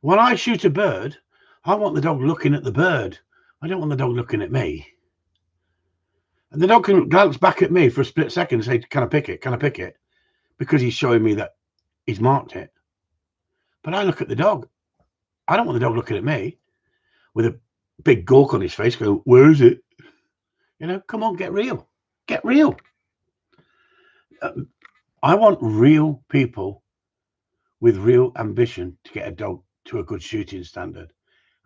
When I shoot a bird, I want the dog looking at the bird. I don't want the dog looking at me. And the dog can glance back at me for a split second and say, can I pick it? Can I pick it? Because he's showing me that he's marked it. But I look at the dog. I don't want the dog looking at me with a big gawk on his face going, where is it? You know, come on, get real. Get real. I want real people with real ambition to get a dog to a good shooting standard.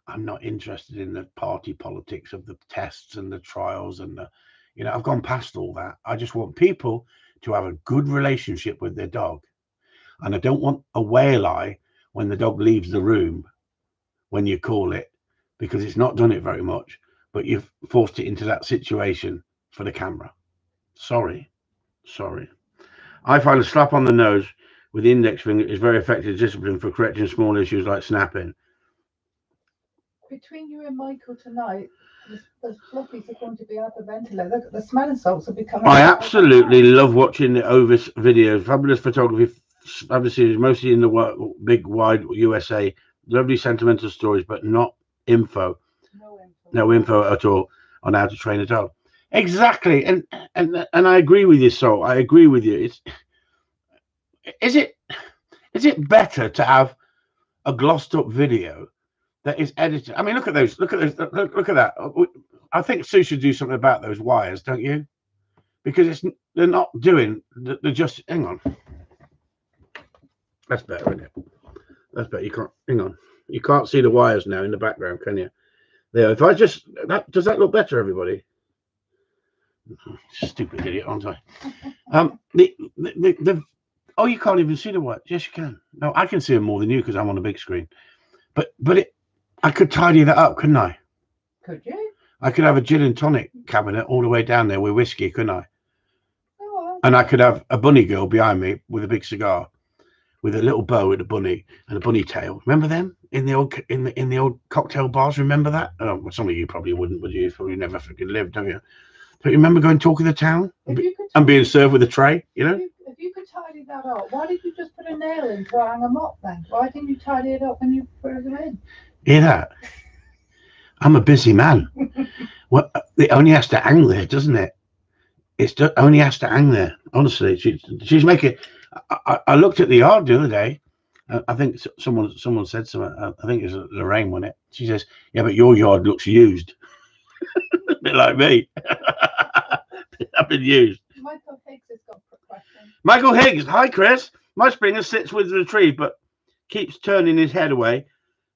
I'm not interested in the party politics of the tests and the trials and the, you know, I've gone past all that. I just want people to have a good relationship with their dog. And I don't want a whale eye when the dog leaves the room when you call it, because it's not done it very much, but you've forced it into that situation for the camera. Sorry. I find a slap on the nose with the index finger is very effective discipline for correcting small issues like snapping. Between you and Michael tonight, those floppies are going to be hyperventilated. Look, the smelling salts will be coming. I absolutely love watching the Ovis videos. Fabulous photography, fabulous series, mostly in the big, wide USA. Lovely sentimental stories, but not info. No info at all on how to train a dog. Exactly, and I agree with you, Sol. I agree with you. Is it better to have a glossed up video that is edited? I mean, look at those. Look at that. I think Sue should do something about those wires, don't you? Because they're not doing. They're just. Hang on. That's better, isn't it? That's better. You can't. Hang on. You can't see the wires now in the background, can you? There. If I just does that look better, everybody? Stupid idiot, aren't I? Oh, you can't even see the wires. Yes, you can. No, I can see them more than you because I'm on a big screen. But I could tidy that up, couldn't I? Could you? I could have a gin and tonic cabinet all the way down there with whiskey, couldn't I? Oh, well. And I could have a bunny girl behind me with a big cigar, with a little bow and a bunny and a bunny tail. Remember them in the old cocktail bars? Remember that? Oh, well, some of you probably wouldn't, would you? You probably never freaking lived, have you? But you remember going talk of the town and being served with a tray, you know? If you could tidy that up, why did you just put a nail in to hang them up then? Why didn't you tidy it up when you put them in? Hear that? I'm a busy man. Well, it only has to hang there, doesn't it? Only has to hang there. Honestly, she's making. I looked at the yard the other day. I think someone said something. I think it was Lorraine, wasn't it? She says, "Yeah, but your yard looks used." A bit like me. I've been used. Michael Higgs has got a question. Michael Higgs, hi Chris. My Springer sits with the tree, but keeps turning his head away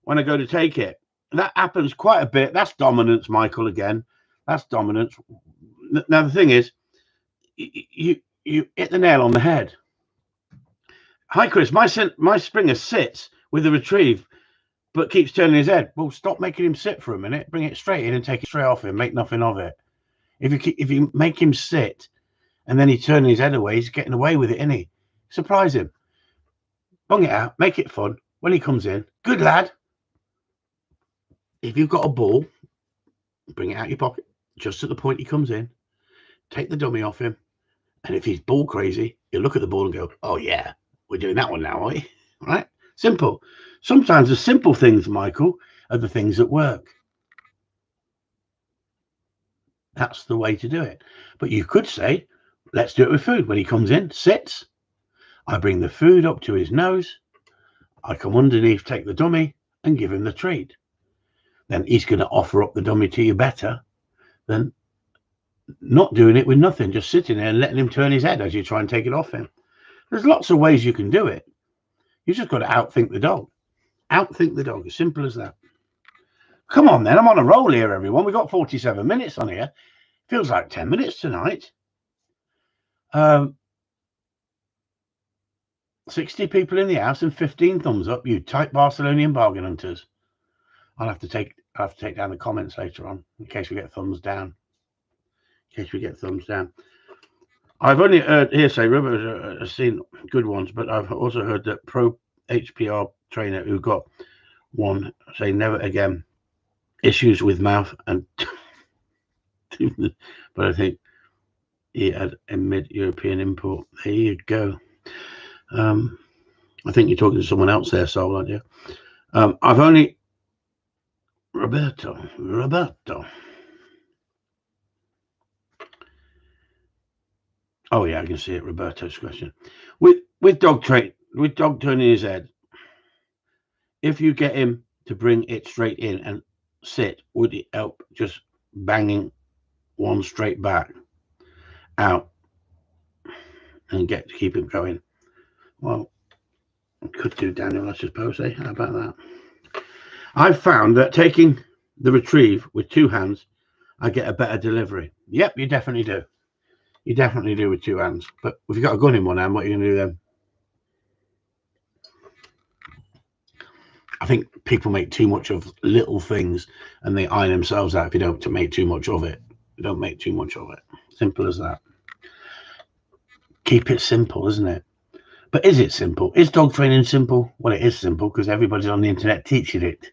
when I go to take it. That happens quite a bit. That's dominance, Michael. Again, that's dominance. Now the thing is, you hit the nail on the head. Hi Chris, my Springer sits with the retrieve, but keeps turning his head. Well, stop making him sit for a minute. Bring it straight in and take it straight off him. Make nothing of it. If you make him sit, and then he turns his head away, he's getting away with it, isn't he? Surprise him. Bung it out. Make it fun. When he comes in, good lad. If you've got a ball, bring it out your pocket just at the point he comes in. Take the dummy off him, and if he's ball crazy, you'll look at the ball and go, "Oh yeah, we're doing that one now, are we?" Right? Simple. Sometimes the simple things, Michael, are the things that work. That's the way to do it. But you could say, let's do it with food. When he comes in, sits, I bring the food up to his nose, I come underneath, take the dummy, and give him the treat. Then he's going to offer up the dummy to you better than not doing it with nothing, just sitting there and letting him turn his head as you try and take it off him. There's lots of ways you can do it. You just got to outthink the dog. Outthink the dog, as simple as that. Come on then, I'm on a roll here, everyone. We've got 47 minutes on here. Feels like 10 minutes tonight. 60 people in the house and 15 thumbs up. You tight Barcelonian bargain hunters. I'll have to take down the comments later on in case we get thumbs down. I've only heard hearsay. Robert has seen good ones, but I've also heard that pro HPR trainer who got one say never again. Issues with mouth and but I think he had a mid-European import. There you go. I think you're talking to someone else there, Sol, aren't you? I've only Roberto. Oh yeah, I can see it. Roberto's question. With dog turning his head, if you get him to bring it straight in and sit, would it help just banging one straight back out and keep him going? Well, could do, Daniel, I suppose. How about that? I've found that taking the retrieve with two hands, I get a better delivery. Yep, you definitely do. You definitely do with two hands. But if you've got a gun in one hand, what are you going to do then? I think people make too much of little things and they iron themselves out if you don't make too much of it. You don't make too much of it. Simple as that. Keep it simple, isn't it? But is it simple? Is dog training simple? Well, it is simple because everybody's on the internet teaching it.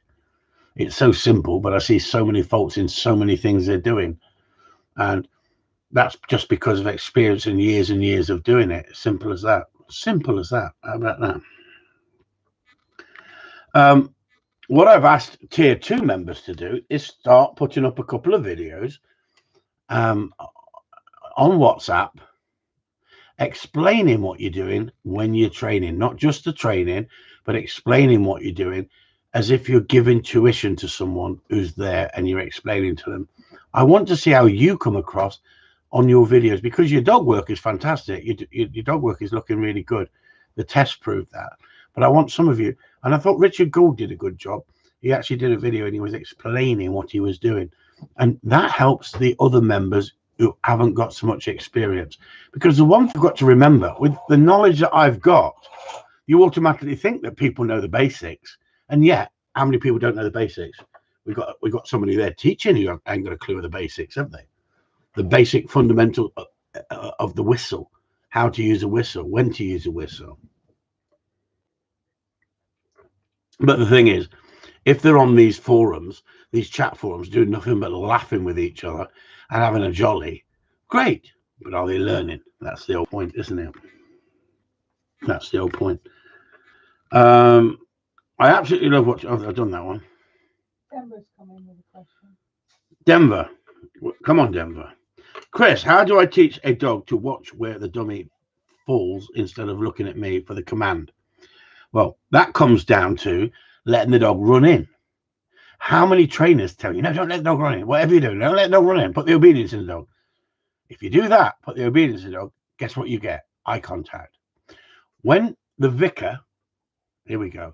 It's so simple, but I see so many faults in so many things they're doing. And that's just because of experience and years of doing it. Simple as that. Simple as that. How about that? What I've asked tier 2 members to do is start putting up a couple of videos on WhatsApp explaining what you're doing when you're training, not just the training, but explaining what you're doing as if you're giving tuition to someone who's there and you're explaining to them. I want to see how you come across on your videos because your dog work is fantastic. Your dog work is looking really good. The test proved that. But I want some of you, and I thought Richard Gould did a good job. He actually did a video and he was explaining what he was doing. And that helps the other members who haven't got so much experience. Because the one thing you've got to remember, with the knowledge that I've got, you automatically think that people know the basics. And yet, how many people don't know the basics? we got somebody there teaching who ain't got a clue of the basics, have they? The basic fundamental of the whistle, how to use a whistle, when to use a whistle. But the thing is, if they're on these forums, these chat forums, doing nothing but laughing with each other and having a jolly, great. But are they learning? That's the whole point, isn't it? That's the whole point. I absolutely love watching. Oh, I've done that one. Denver's coming with a question. Denver. Come on, Denver. Chris, how do I teach a dog to watch where the dummy falls instead of looking at me for the command? Well, that comes down to letting the dog run in. How many trainers tell you, no, don't let the dog run in. Whatever you do, don't let the dog run in. Put the obedience in the dog. If you do that, put the obedience in the dog, guess what you get? Eye contact. When the vicar, here we go.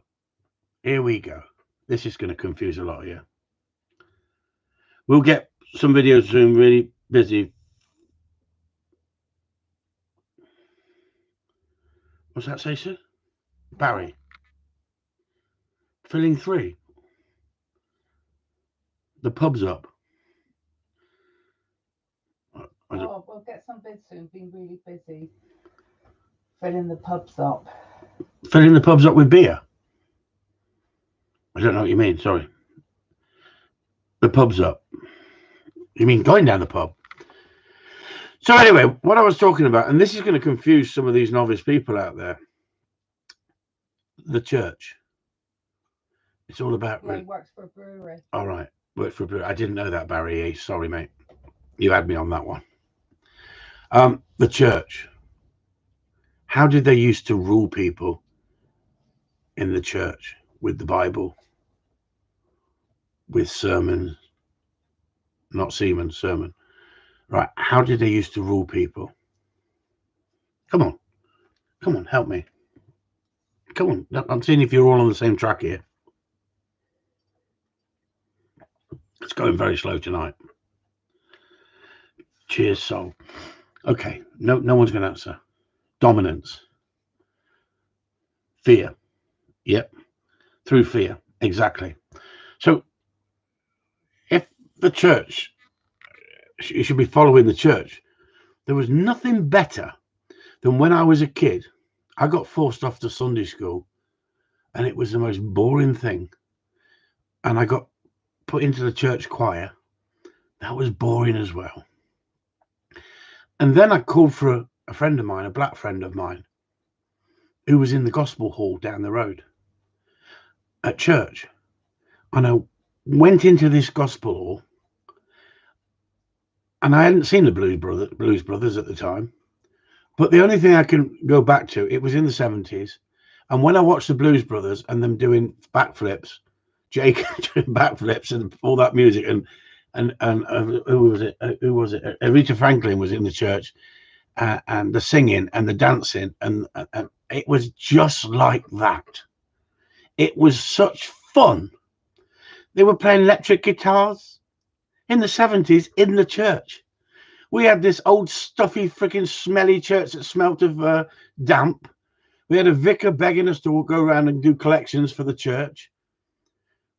This is going to confuse a lot of you. We'll get some videos soon, really busy. What's that say, sir? Barry. Filling 3. The pub's up. Oh, we'll get some vids soon. Been really busy. Filling the pubs up. Filling the pubs up with beer? I don't know what you mean, sorry. The pub's up. You mean going down the pub? So anyway, what I was talking about, and this is going to confuse some of these novice people out there. The church. It's all about... Yeah, he works for a brewery. All right, works for a brewery. I didn't know that, Barry. Sorry, mate. You had me on that one. The church. How did they used to rule people in the church? With the Bible? With sermons? Not semen, sermon. Right, how did they used to rule people? Come on, help me. Come on, I'm seeing if you're all on the same track here. It's going very slow tonight. Cheers, soul. Okay, no one's going to answer. Dominance. Fear. Yep, through fear, exactly. So, if the church, you should be following the church. There was nothing better than when I was a kid. I got forced off to Sunday school, and it was the most boring thing. And I got put into the church choir. That was boring as well. And then I called for a friend of mine, a black friend of mine, who was in the gospel hall down the road at church. And I went into this gospel hall, and I hadn't seen the Blues Brothers at the time. But the only thing I can go back to, it was in the 70s. And when I watched the Blues Brothers and them doing backflips, Jake doing backflips and all that music, and who was it? Aretha Franklin was in the church, and the singing and the dancing, and it was just like that. It was such fun. They were playing electric guitars in the 70s in the church. We had this old stuffy freaking smelly church that smelt of damp. We had a vicar begging us to go around and do collections for the church.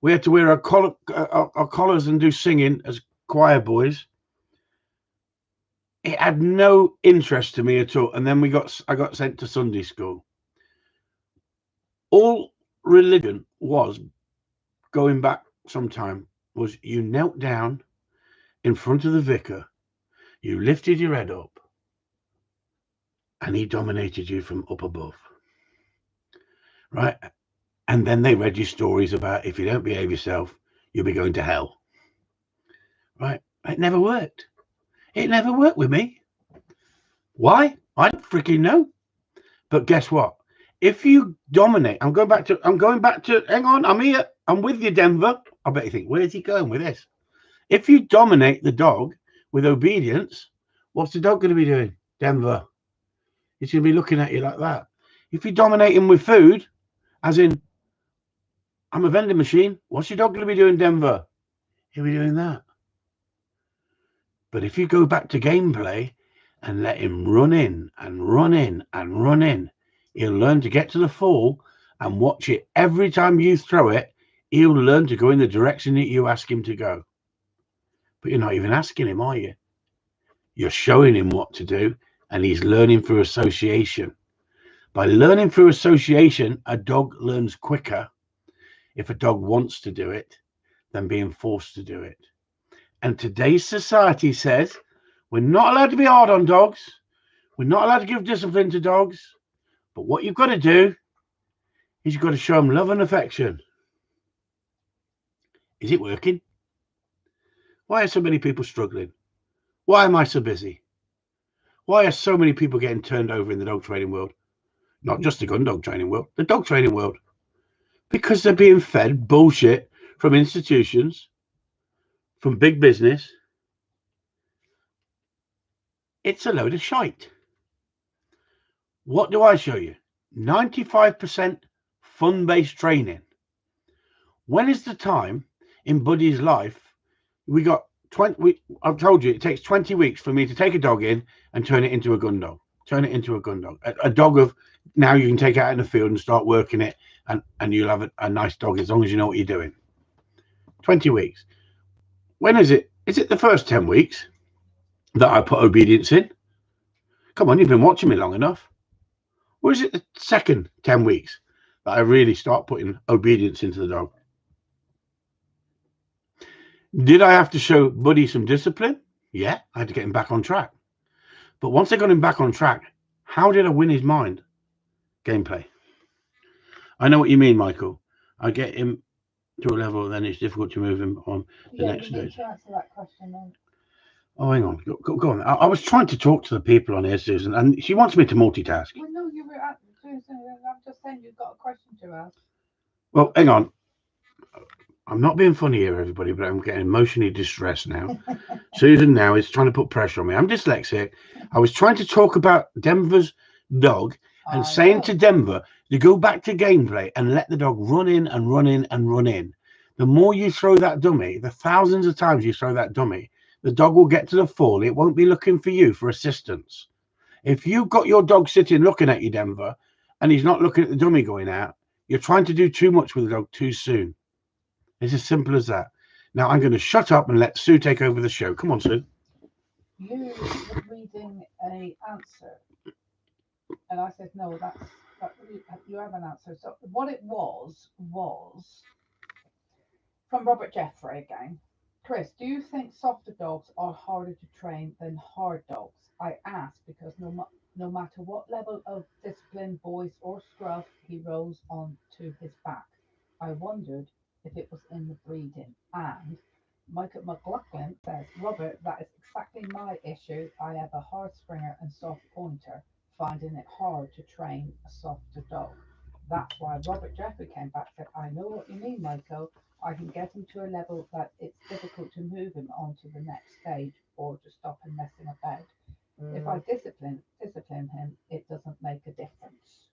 We had to wear our collars and do singing as choir boys. It had no interest to me at all. And then I got sent to Sunday school. All religion was, going back sometime, was you knelt down in front of the vicar. You lifted your head up, and he dominated you from up above, right? And then they read you stories about if you don't behave yourself, you'll be going to hell, right? It never worked. It never worked with me. Why? I don't freaking know. But guess what? If you dominate, I'm going back to, hang on, I'm here. I'm with you, Denver. I bet you think, where's he going with this? If you dominate the dog with obedience, what's the dog going to be doing? Denver. He's going to be looking at you like that. If you dominate him with food, as in, I'm a vending machine, what's your dog going to be doing, Denver? He'll be doing that. But if you go back to gameplay and let him run in and run in and run in, he'll learn to get to the fall and watch it. Every time you throw it, he'll learn to go in the direction that you ask him to go. But you're not even asking him, are you? You're showing him what to do, and he's learning through association. By learning through association, a dog learns quicker if a dog wants to do it than being forced to do it. And today's society says we're not allowed to be hard on dogs. We're not allowed to give discipline to dogs. But what you've got to do is you've got to show them love and affection. Is it working? Why are so many people struggling? Why am I so busy? Why are so many people getting turned over in the dog training world? Not just the gun dog training world, the dog training world. Because they're being fed bullshit from institutions, from big business. It's a load of shite. What do I show you? 95% fun-based training. When is the time in Buddy's life we got 20? I've told you it takes 20 weeks for me to take a dog in and turn it into a gun dog. Turn it into a gun dog. A dog of now you can take it out in the field and start working it, and you'll have a nice dog as long as you know what you're doing. 20 weeks. When is it? Is it the first 10 weeks that I put obedience in? Come on, you've been watching me long enough. Or is it the second 10 weeks that I really start putting obedience into the dog? Did I have to show Buddy some discipline? Yeah, I had to get him back on track. But once I got him back on track, how did I win his mind? Gameplay. I know what you mean, Michael. I get him to a level, then it's difficult to move him on the next stage. You need to answer that question then. Oh, hang on. Go on. I was trying to talk to the people on here, Susan, and she wants me to multitask. Well, no, you were Susan. I'm just saying you've got a question to ask. Well, hang on. I'm not being funny here, everybody, but I'm getting emotionally distressed now. Susan now is trying to put pressure on me. I'm dyslexic. I was trying to talk about Denver's dog and saying to Denver to go back to gameplay and let the dog run in and run in and run in. The more you throw that dummy, the thousands of times you throw that dummy, the dog will get to the fall. It won't be looking for you for assistance. If you've got your dog sitting looking at you, Denver, and he's not looking at the dummy going out, you're trying to do too much with the dog too soon. It's as simple as that. Now I'm going to shut up and let Sue take over the show. Come on, Sue. You were reading an answer, and I said, no, you have an answer. So what it was from Robert Jeffrey again. Chris, do you think softer dogs are harder to train than hard dogs? I ask because no matter what level of discipline, voice, or scruff, he rose onto his back. I wondered if it was in the breeding. And Michael McLaughlin says, Robert, that is exactly my issue. I have a hard springer and soft pointer, finding it hard to train a softer dog. That's why Robert Jeffrey came back and said, I know what you mean, Michael. I can get him to a level that it's difficult to move him onto the next stage or to stop him messing about. If I discipline him, it doesn't make a difference.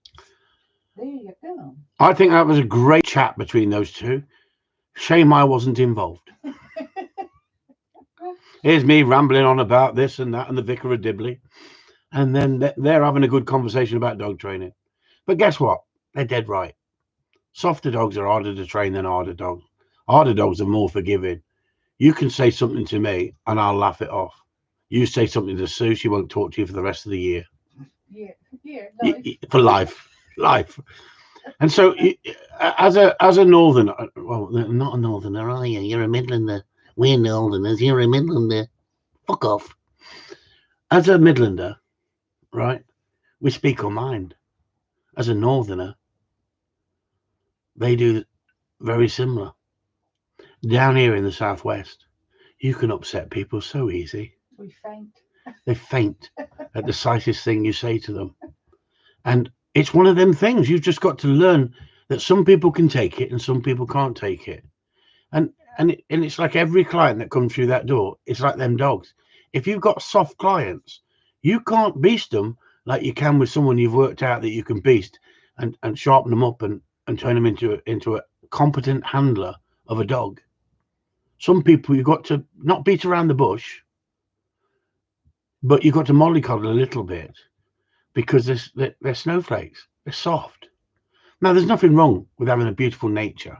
There you go. I think that was a great chat between those two. Shame I wasn't involved. Here's me rambling on about this and that and the Vicar of Dibley. And then they're having a good conversation about dog training. But guess what? They're dead right. Softer dogs are harder to train than harder dogs. Harder dogs are more forgiving. You can say something to me and I'll laugh it off. You say something to Sue, she won't talk to you for the rest of the year. Yeah, no. For life. And so as a northerner, well, not a northerner, are you? You're a Midlander. We're northerners. You're a Midlander. Fuck off. As a Midlander, right, we speak our mind. As a northerner, they do very similar. Down here in the southwest, you can upset people so easy. We faint. They faint at the slightest thing you say to them. And it's one of them things. You've just got to learn that some people can take it and some people can't take it. And it's like every client that comes through that door, it's like them dogs. If you've got soft clients, you can't beast them like you can with someone you've worked out that you can beast and sharpen them up and turn them into a competent handler of a dog. Some people you've got to not beat around the bush, but you've got to mollycoddle a little bit because they're snowflakes. They're soft. Now, there's nothing wrong with having a beautiful nature,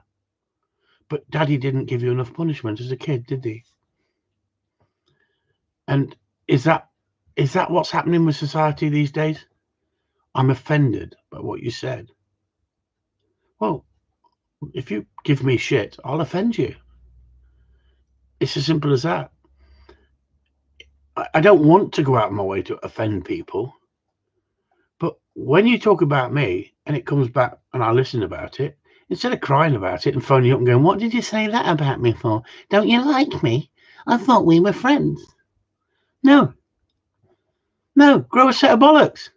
But Daddy didn't give you enough punishment as a kid, did he? And is that what's happening with society these days? I'm offended by what you said. Well, if you give me shit, I'll offend you. It's as simple as that. I don't want to go out of my way to offend people. But when you talk about me and it comes back and I listen about it, instead of crying about it and phoning you up and going, what did you say that about me for? Don't you like me? I thought we were friends. No, grow a set of bollocks.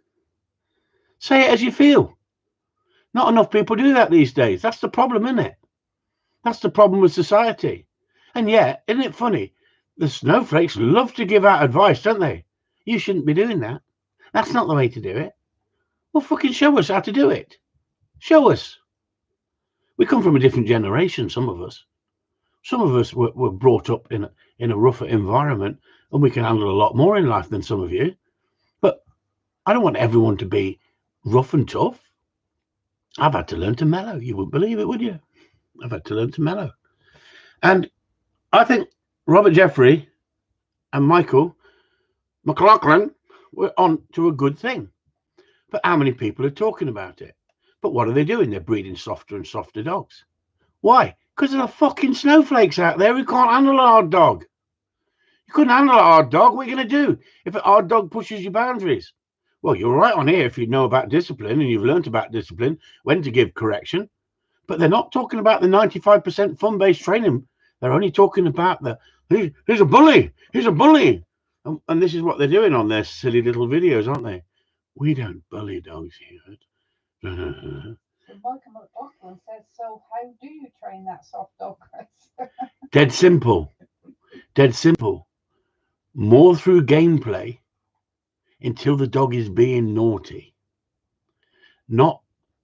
Say it as you feel. Not enough people do that these days. That's the problem, isn't it? That's the problem with society. And yet, isn't it funny? The snowflakes love to give out advice, don't they? You shouldn't be doing that. That's not the way to do it. Well, fucking show us how to do it. Show us. We come from a different generation, some of us. Some of us were brought up in a rougher environment, and we can handle a lot more in life than some of you. But I don't want everyone to be rough and tough. I've had to learn to mellow. You wouldn't believe it, would you? I've had to learn to mellow. And I think Robert Jeffrey and Michael McLaughlin were on to a good thing. But how many people are talking about it? But what are they doing? They're breeding softer and softer dogs. Why? Because there are fucking snowflakes out there who can't handle a hard dog. You couldn't handle a hard dog. What are you going to do if a hard dog pushes your boundaries? Well, you're right on here if you know about discipline and you've learned about discipline, when to give correction. But they're not talking about the 95% fun-based training. They're only talking about the, he's a bully, he's a bully. And this is what they're doing on their silly little videos, aren't they? We don't bully dogs here. Michael McLaughlin says, so how do you train that soft dog, Chris? Dead simple. Dead simple. More through gameplay until the dog is being naughty. Not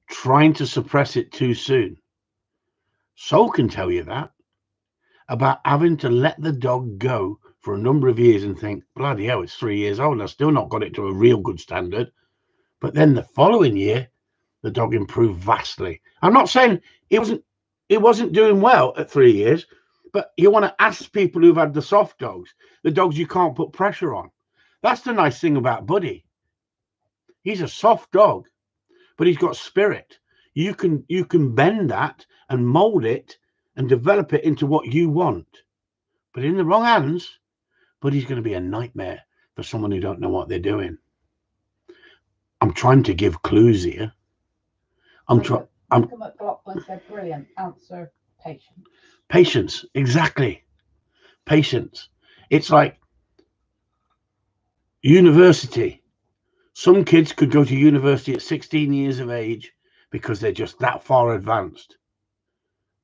trying to suppress it too soon. Sol can tell you that. About having to let the dog go for a number of years and think, bloody hell, it's 3 years old and I've still not got it to a real good standard. But then the following year, the dog improved vastly. I'm not saying it wasn't doing well at 3 years, but you want to ask people who've had the soft dogs, the dogs you can't put pressure on. That's the nice thing about Buddy. He's a soft dog, but he's got spirit. You can bend that and mold it and develop it into what you want. But in the wrong hands, Buddy's going to be a nightmare for someone who don't know what they're doing. I'm trying to give clues here. Michael McLaughlin said, brilliant answer, patience. Patience, exactly. Patience. It's like university. Some kids could go to university at 16 years of age because they're just that far advanced.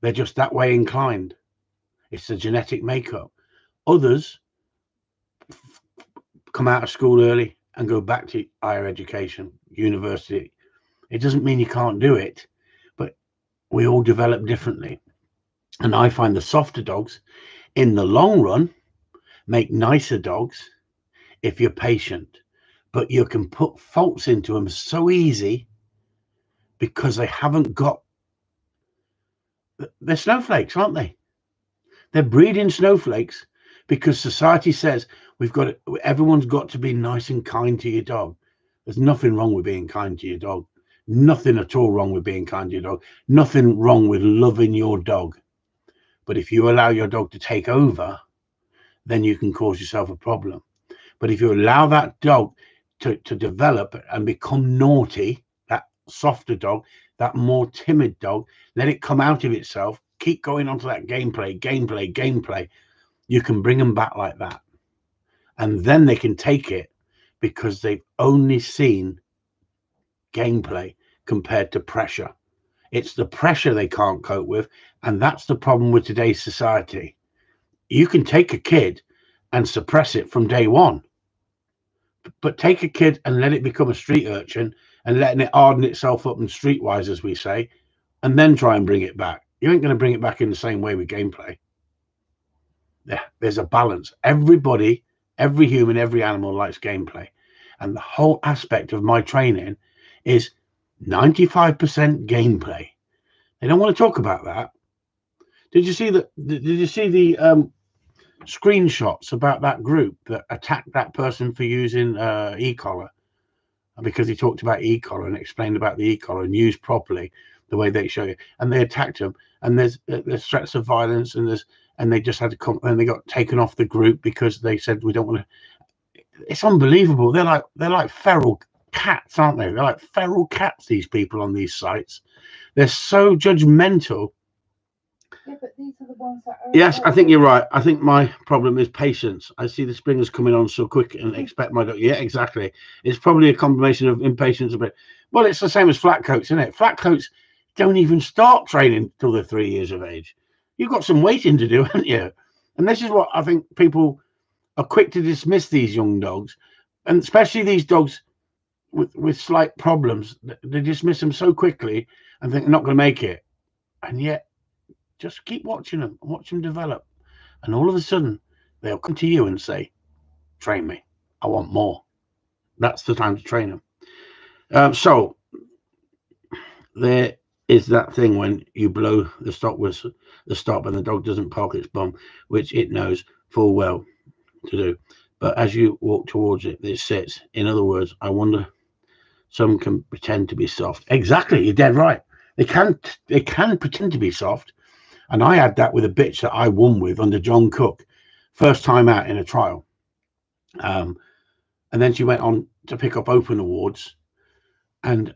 They're just that way inclined. It's the genetic makeup. Others come out of school early and go back to higher education, university. It doesn't mean you can't do it, but we all develop differently. And I find the softer dogs in the long run make nicer dogs if you're patient, but you can put faults into them so easy because they haven't got, they're snowflakes, aren't they? They're breeding snowflakes because society says everyone's got to be nice and kind to your dog. There's nothing wrong with being kind to your dog. Nothing at all wrong with being kind to your dog. Nothing wrong with loving your dog. But if you allow your dog to take over, then you can cause yourself a problem. But if you allow that dog to develop and become naughty, that softer dog, that more timid dog, let it come out of itself, keep going onto that gameplay, you can bring them back like that. And then they can take it because they've only seen gameplay compared to pressure. It's the pressure they can't cope with, and that's the problem with today's society. You can take a kid and suppress it from day one, but take a kid and let it become a street urchin and letting it harden itself up and streetwise, as we say, and then try and bring it back. You ain't going to bring it back in the same way with gameplay. Yeah, there's a balance. Everybody, every human, every animal likes gameplay. And the whole aspect of my training is 95% gameplay. They don't want to talk about that. Did you see the screenshots about that group that attacked that person for using e-collar? Because he talked about e-collar and explained about the e-collar and used properly the way they show you, and they attacked him. And there's threats of violence, and they just had to come, and they got taken off the group because they said we don't want to. It's unbelievable. They're like feral cats, aren't they? They're like feral cats. These people on these sites, they're so judgmental. Yeah, but these are the ones that are. Yes, I think you're right. I think my problem is patience. I see the springers coming on so quick and expect my dog. Yeah, exactly. It's probably a combination of impatience a bit. Well, it's the same as flat coats, isn't it? Flat coats don't even start training till they're 3 years of age. You've got some waiting to do, haven't you? And this is what I think people are quick to dismiss these young dogs, and especially these dogs with slight problems. They dismiss them so quickly and think they're not going to make it. And yet, just keep watching them, watch them develop. And all of a sudden, they'll come to you and say, train me. I want more. That's the time to train them. So there is that thing when you blow the stop whistle, the stop, and the dog doesn't park its bum, which it knows full well to do. But as you walk towards it, it sits. In other words, I wonder, some can pretend to be soft. Exactly, you're dead right. They can pretend to be soft. And I had that with a bitch that I won with under John Cook, first time out in a trial. And then she went on to pick up Open Awards. And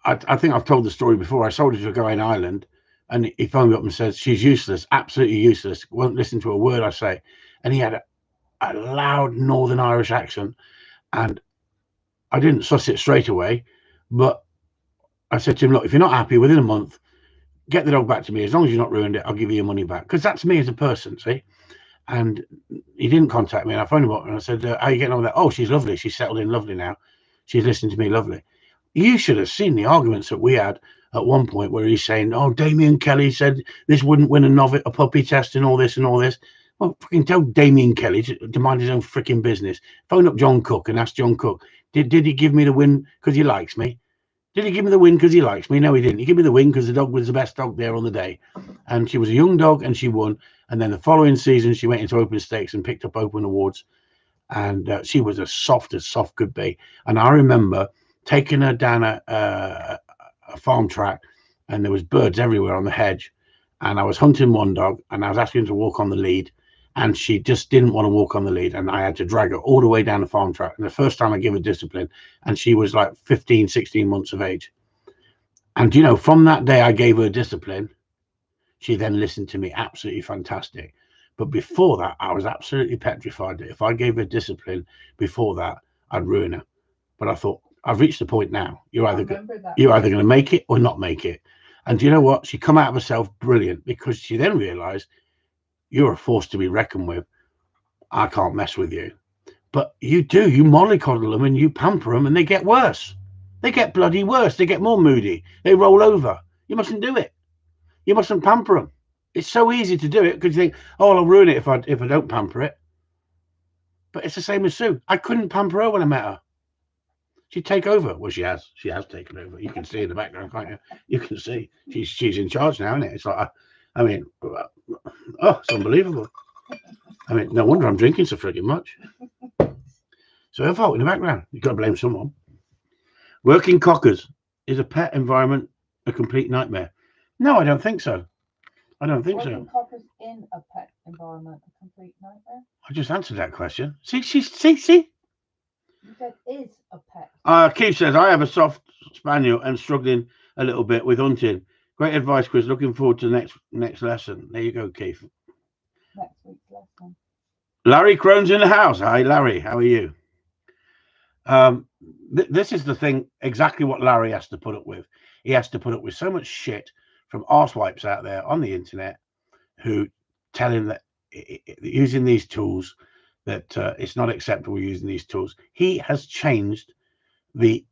I think I've told the story before. I sold her to a guy in Ireland, and he phoned me up and said, she's useless, absolutely useless, won't listen to a word I say. And he had a loud Northern Irish accent. And I didn't suss it straight away, but I said to him, look, if you're not happy within a month, get the dog back to me. As long as you've not ruined it, I'll give you your money back. Because that's me as a person, see? And he didn't contact me. And I phoned him up and I said, how are you getting on with that? Oh, she's lovely. She's settled in lovely now. She's listening to me lovely. You should have seen the arguments that we had at one point where he's saying, oh, Damien Kelly said this wouldn't win a puppy test and all this and all this. Well, fucking tell Damien Kelly to mind his own freaking business. Phone up John Cook and ask John Cook, did he give me the win because he likes me? Did he give me the win because he likes me? No, he didn't. He gave me the win because the dog was the best dog there on the day. And she was a young dog and she won. And then the following season, she went into Open Stakes and picked up Open Awards. And she was as soft could be. And I remember taking her down a farm track, and there was birds everywhere on the hedge. And I was hunting one dog and I was asking her to walk on the lead. And she just didn't want to walk on the lead. And I had to drag her all the way down the farm track. And the first time I gave her discipline, and she was like 15, 16 months of age. And, you know, from that day I gave her discipline, she then listened to me absolutely fantastic. But before that, I was absolutely petrified that if I gave her discipline before that, I'd ruin her. But I thought, I've reached the point now. You're either going to make it or not make it. And do you know what? She come out of herself brilliant, because she then realized, you're a force to be reckoned with. I can't mess with you. But you do. You mollycoddle them and you pamper them, and they get worse. They get bloody worse. They get more moody. They roll over. You mustn't do it. You mustn't pamper them. It's so easy to do it because you think, oh, I'll ruin it if I don't pamper it. But it's the same as Sue. I couldn't pamper her when I met her. She'd take over. Well, she has taken over. You can see in the background, can't you? You can see she's in charge now, isn't it? It's like, I mean, oh, it's unbelievable. I mean, no wonder I'm drinking so freaking much. So her fault in the background. You've got to blame someone. Working cockers. Is a pet environment a complete nightmare? No, I don't think so. I don't think Working so. cockers in a pet environment a complete nightmare? I just answered that question. See. You said is a pet. Keith says, I have a soft spaniel and struggling a little bit with hunting. Great advice, Chris. Looking forward to the next lesson. There you go, Keith. Next week's lesson. Larry Crone's in the house. Hi, Larry. How are you? This is the thing, exactly what Larry has to put up with. He has to put up with so much shit from arsewipes out there on the internet who tell him that using these tools, that it's not acceptable using these tools. He has changed the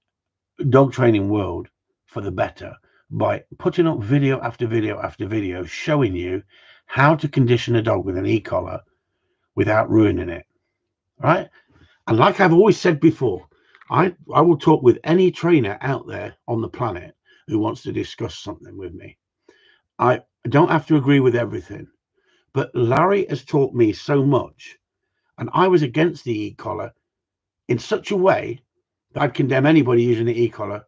dog training world for the better by putting up video after video after video showing you how to condition a dog with an e-collar without ruining it, right? And like I've always said before, I will talk with any trainer out there on the planet who wants to discuss something with me. I don't have to agree with everything, but Larry has taught me so much, and I was against the e-collar in such a way that I'd condemn anybody using the e-collar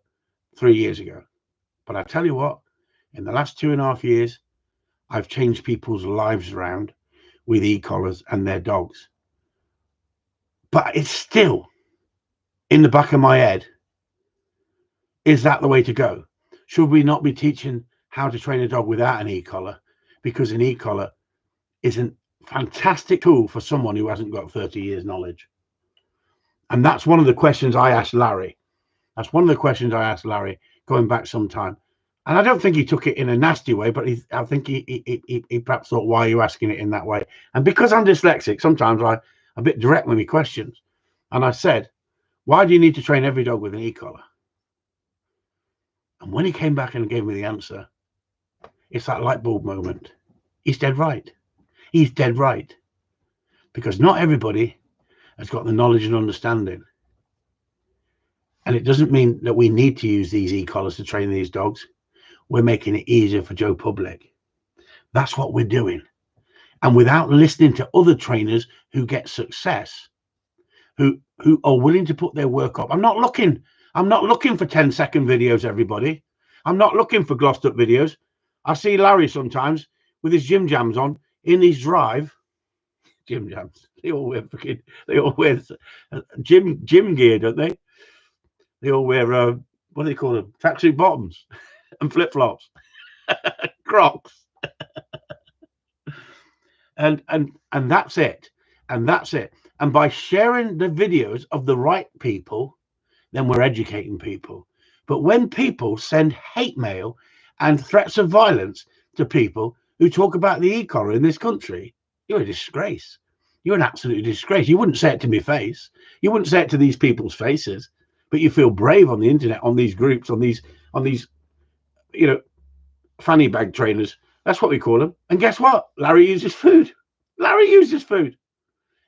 3 years ago. But I tell you what, in the last 2.5 years, I've changed people's lives around with e-collars and their dogs. But it's still in the back of my head, is that the way to go? Should we not be teaching how to train a dog without an e-collar? Because an e-collar is a fantastic tool for someone who hasn't got 30 years knowledge. And that's one of the questions I asked Larry. That's one of the questions I asked Larry going back some time. And I don't think he took it in a nasty way, but I think he perhaps thought, why are you asking it in that way? And because I'm dyslexic, sometimes I'm a bit direct with my questions. And I said, why do you need to train every dog with an e-collar? And when he came back and gave me the answer, it's that light bulb moment. He's dead right. He's dead right. Because not everybody has got the knowledge and understanding. And it doesn't mean that we need to use these e-collars to train these dogs. We're making it easier for Joe Public. That's what we're doing. And without listening to other trainers who get success, who are willing to put their work up. I'm not looking for 10-second videos, everybody. I'm not looking for glossed up videos. I see Larry sometimes with his gym jams on in his drive. Gym jams. They all wear gym gear, don't they? They all wear what do they call them? Tracksuit bottoms and flip flops, Crocs, and that's it. And that's it. And by sharing the videos of the right people, then we're educating people. But when people send hate mail and threats of violence to people who talk about the e-collar in this country, you're a disgrace. You're an absolute disgrace. You wouldn't say it to my face. You wouldn't say it to these people's faces. But you feel brave on the internet, on these groups, on these, fanny bag trainers. That's what we call them. And guess what? Larry uses food. Larry uses food.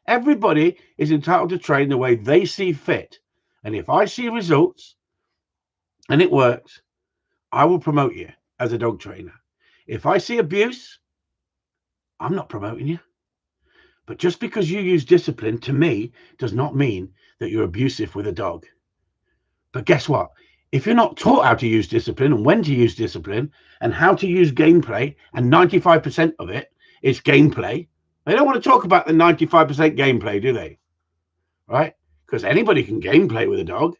Everybody is entitled to train the way they see fit. And if I see results and it works, I will promote you as a dog trainer. If I see abuse, I'm not promoting you. But just because you use discipline, to me, does not mean that you're abusive with a dog. But guess what? If you're not taught how to use discipline and when to use discipline and how to use gameplay, and 95% of it is gameplay, they don't want to talk about the 95% gameplay, do they? Right? Because anybody can gameplay with a dog,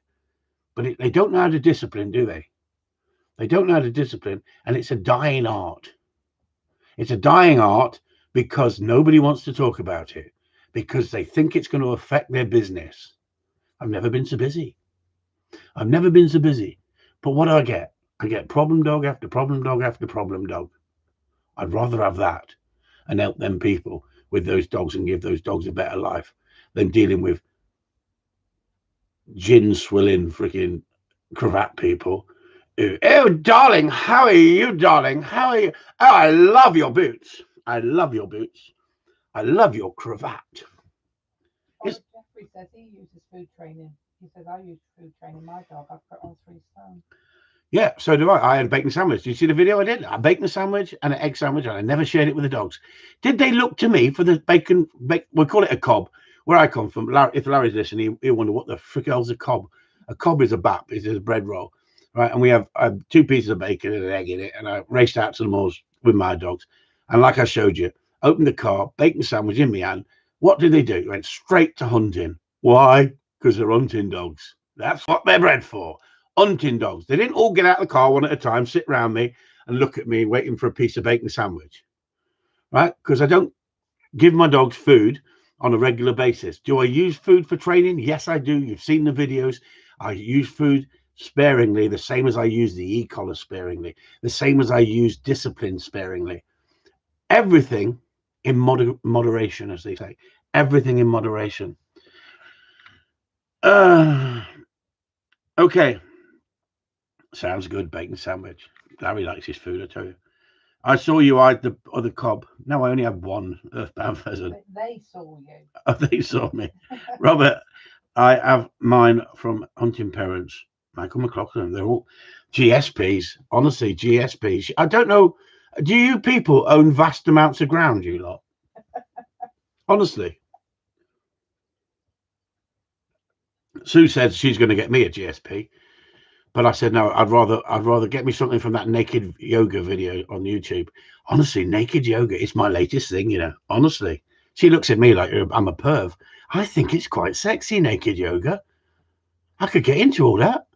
but they don't know how to discipline, do they? They don't know how to discipline, and it's a dying art. It's a dying art because nobody wants to talk about it, because they think it's going to affect their business. I've never been so busy. I've never been so busy. But what do I get? I get problem dog after problem dog after problem dog. I'd rather have that and help them people with those dogs and give those dogs a better life than dealing with gin swilling freaking cravat people who, oh darling, how are you, darling? How are you? Oh, I love your boots. I love your boots. I love your cravat. Jeffrey says he uses food training. He says, I use food training my dog. I put on 3 stone. Yeah, so do I. I had a bacon sandwich. Did you see the video I did? A bacon sandwich and an egg sandwich, and I never shared it with the dogs. Did they look to me for the bacon? We call it a cob. Where I come from, if Larry's listening, he'll wonder what the frick hell's a cob. A cob is a bap. It's a bread roll, right? And we have 2 pieces of bacon and an egg in it. And I raced out to the malls with my dogs. And like I showed you, opened the car, bacon sandwich in my hand. What did they do? They went straight to hunting. Why? Because they're hunting dogs. That's what they're bred for. Hunting dogs. They didn't all get out of the car one at a time, sit around me and look at me waiting for a piece of bacon sandwich, right? Because I don't give my dogs food on a regular basis. Do I use food for training? Yes, I do. You've seen the videos. I use food sparingly, the same as I use the e-collar sparingly, the same as I use discipline sparingly. Everything in moderation, as they say. Everything in moderation. Okay. Sounds good, bacon sandwich. Larry likes his food, I tell you. I saw you eyed the other cob. No, I only have one earthbound pheasant. They saw you. Oh, they saw me. Robert, I have mine from hunting parents. Michael McLaughlin. They're all GSPs. Honestly, GSPs. I don't know. Do you people own vast amounts of ground, you lot? Honestly. Sue said she's going to get me a GSP, but I said no. I'd rather get me something from that naked yoga video on YouTube. Honestly, naked yoga is my latest thing, you know. Honestly, she looks at me like I'm a perv. I think it's quite sexy, naked yoga. I could get into all that.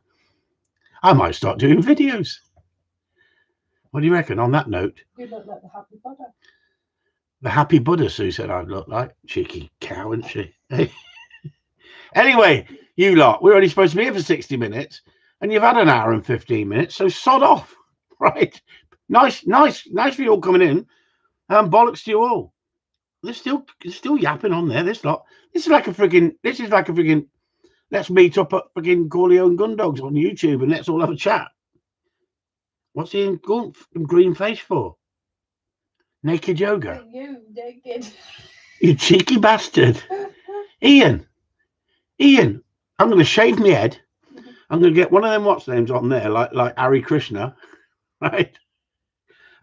I might start doing videos. What do you reckon? On that note, You look like the happy Buddha. the happy Buddha, Sue said I'd look like. Cheeky cow, isn't she? Anyway, you lot, we're only supposed to be here for 60 minutes, and you've had an hour and 15 minutes, so sod off, right? Nice for you all coming in. Bollocks to you all. They're still yapping on there. This is like a friggin' let's meet up at friggin' Corleone Gundogs on YouTube and let's all have a chat. What's he in green face for? Naked yoga. You naked. You cheeky bastard. Ian, I'm going to shave my head. I'm going to get one of them what's names on there, like Hare Krishna, right?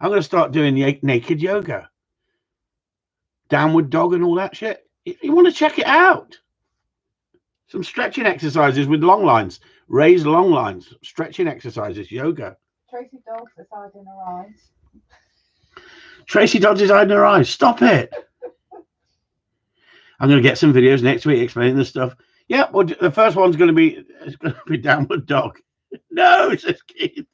I'm going to start doing naked yoga, downward dog, and all that shit. If you want to check it out, some stretching exercises with long lines, raised long lines, stretching exercises, yoga. Tracy Dogs is hiding her eyes. Tracy Dodds is hiding her eyes. Stop it. I'm going to get some videos next week explaining this stuff. Yeah, well, the first one's going to be downward dog. No, says Keith.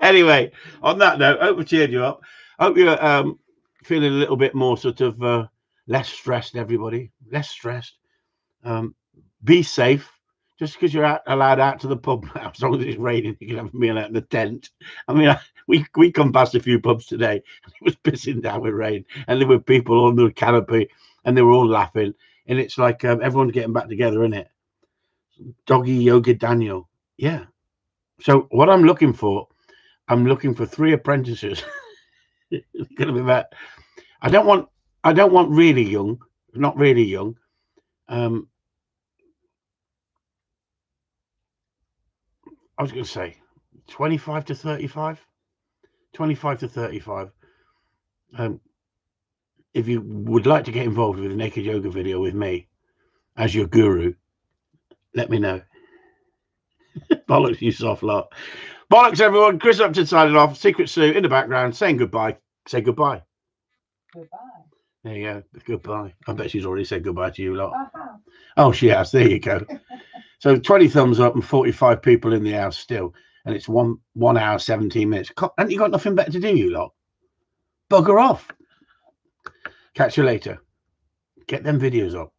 Anyway, on that note, hope we cheered you up. Hope you're feeling a little bit more sort of less stressed, everybody. Less stressed. Be safe. Just because you're allowed out to the pub now, as long as it's raining, you can have a meal out in the tent. I mean, we come past a few pubs today, and it was pissing down with rain, and there were people on the canopy, and they were all laughing, and it's like everyone's getting back together, isn't it? Doggy Yoga Daniel, yeah. So what I'm looking for 3 apprentices. It's gonna be that. I don't want really young, not really young. I was going to say 25 to 35. 25 to 35. If you would like to get involved with a naked yoga video with me as your guru, let me know. Bollocks, you soft lot. Bollocks, everyone. Chris Upton signing off. Secret Sue in the background saying goodbye. Say goodbye. Goodbye. There you go. Goodbye. I bet she's already said goodbye to you lot. Uh-huh. Oh, she has. There you go. So 20 thumbs up and 45 people in the house still. And it's 1 hour, 17 minutes. Haven't you got nothing better to do, you lot? Bugger off. Catch you later. Get them videos up.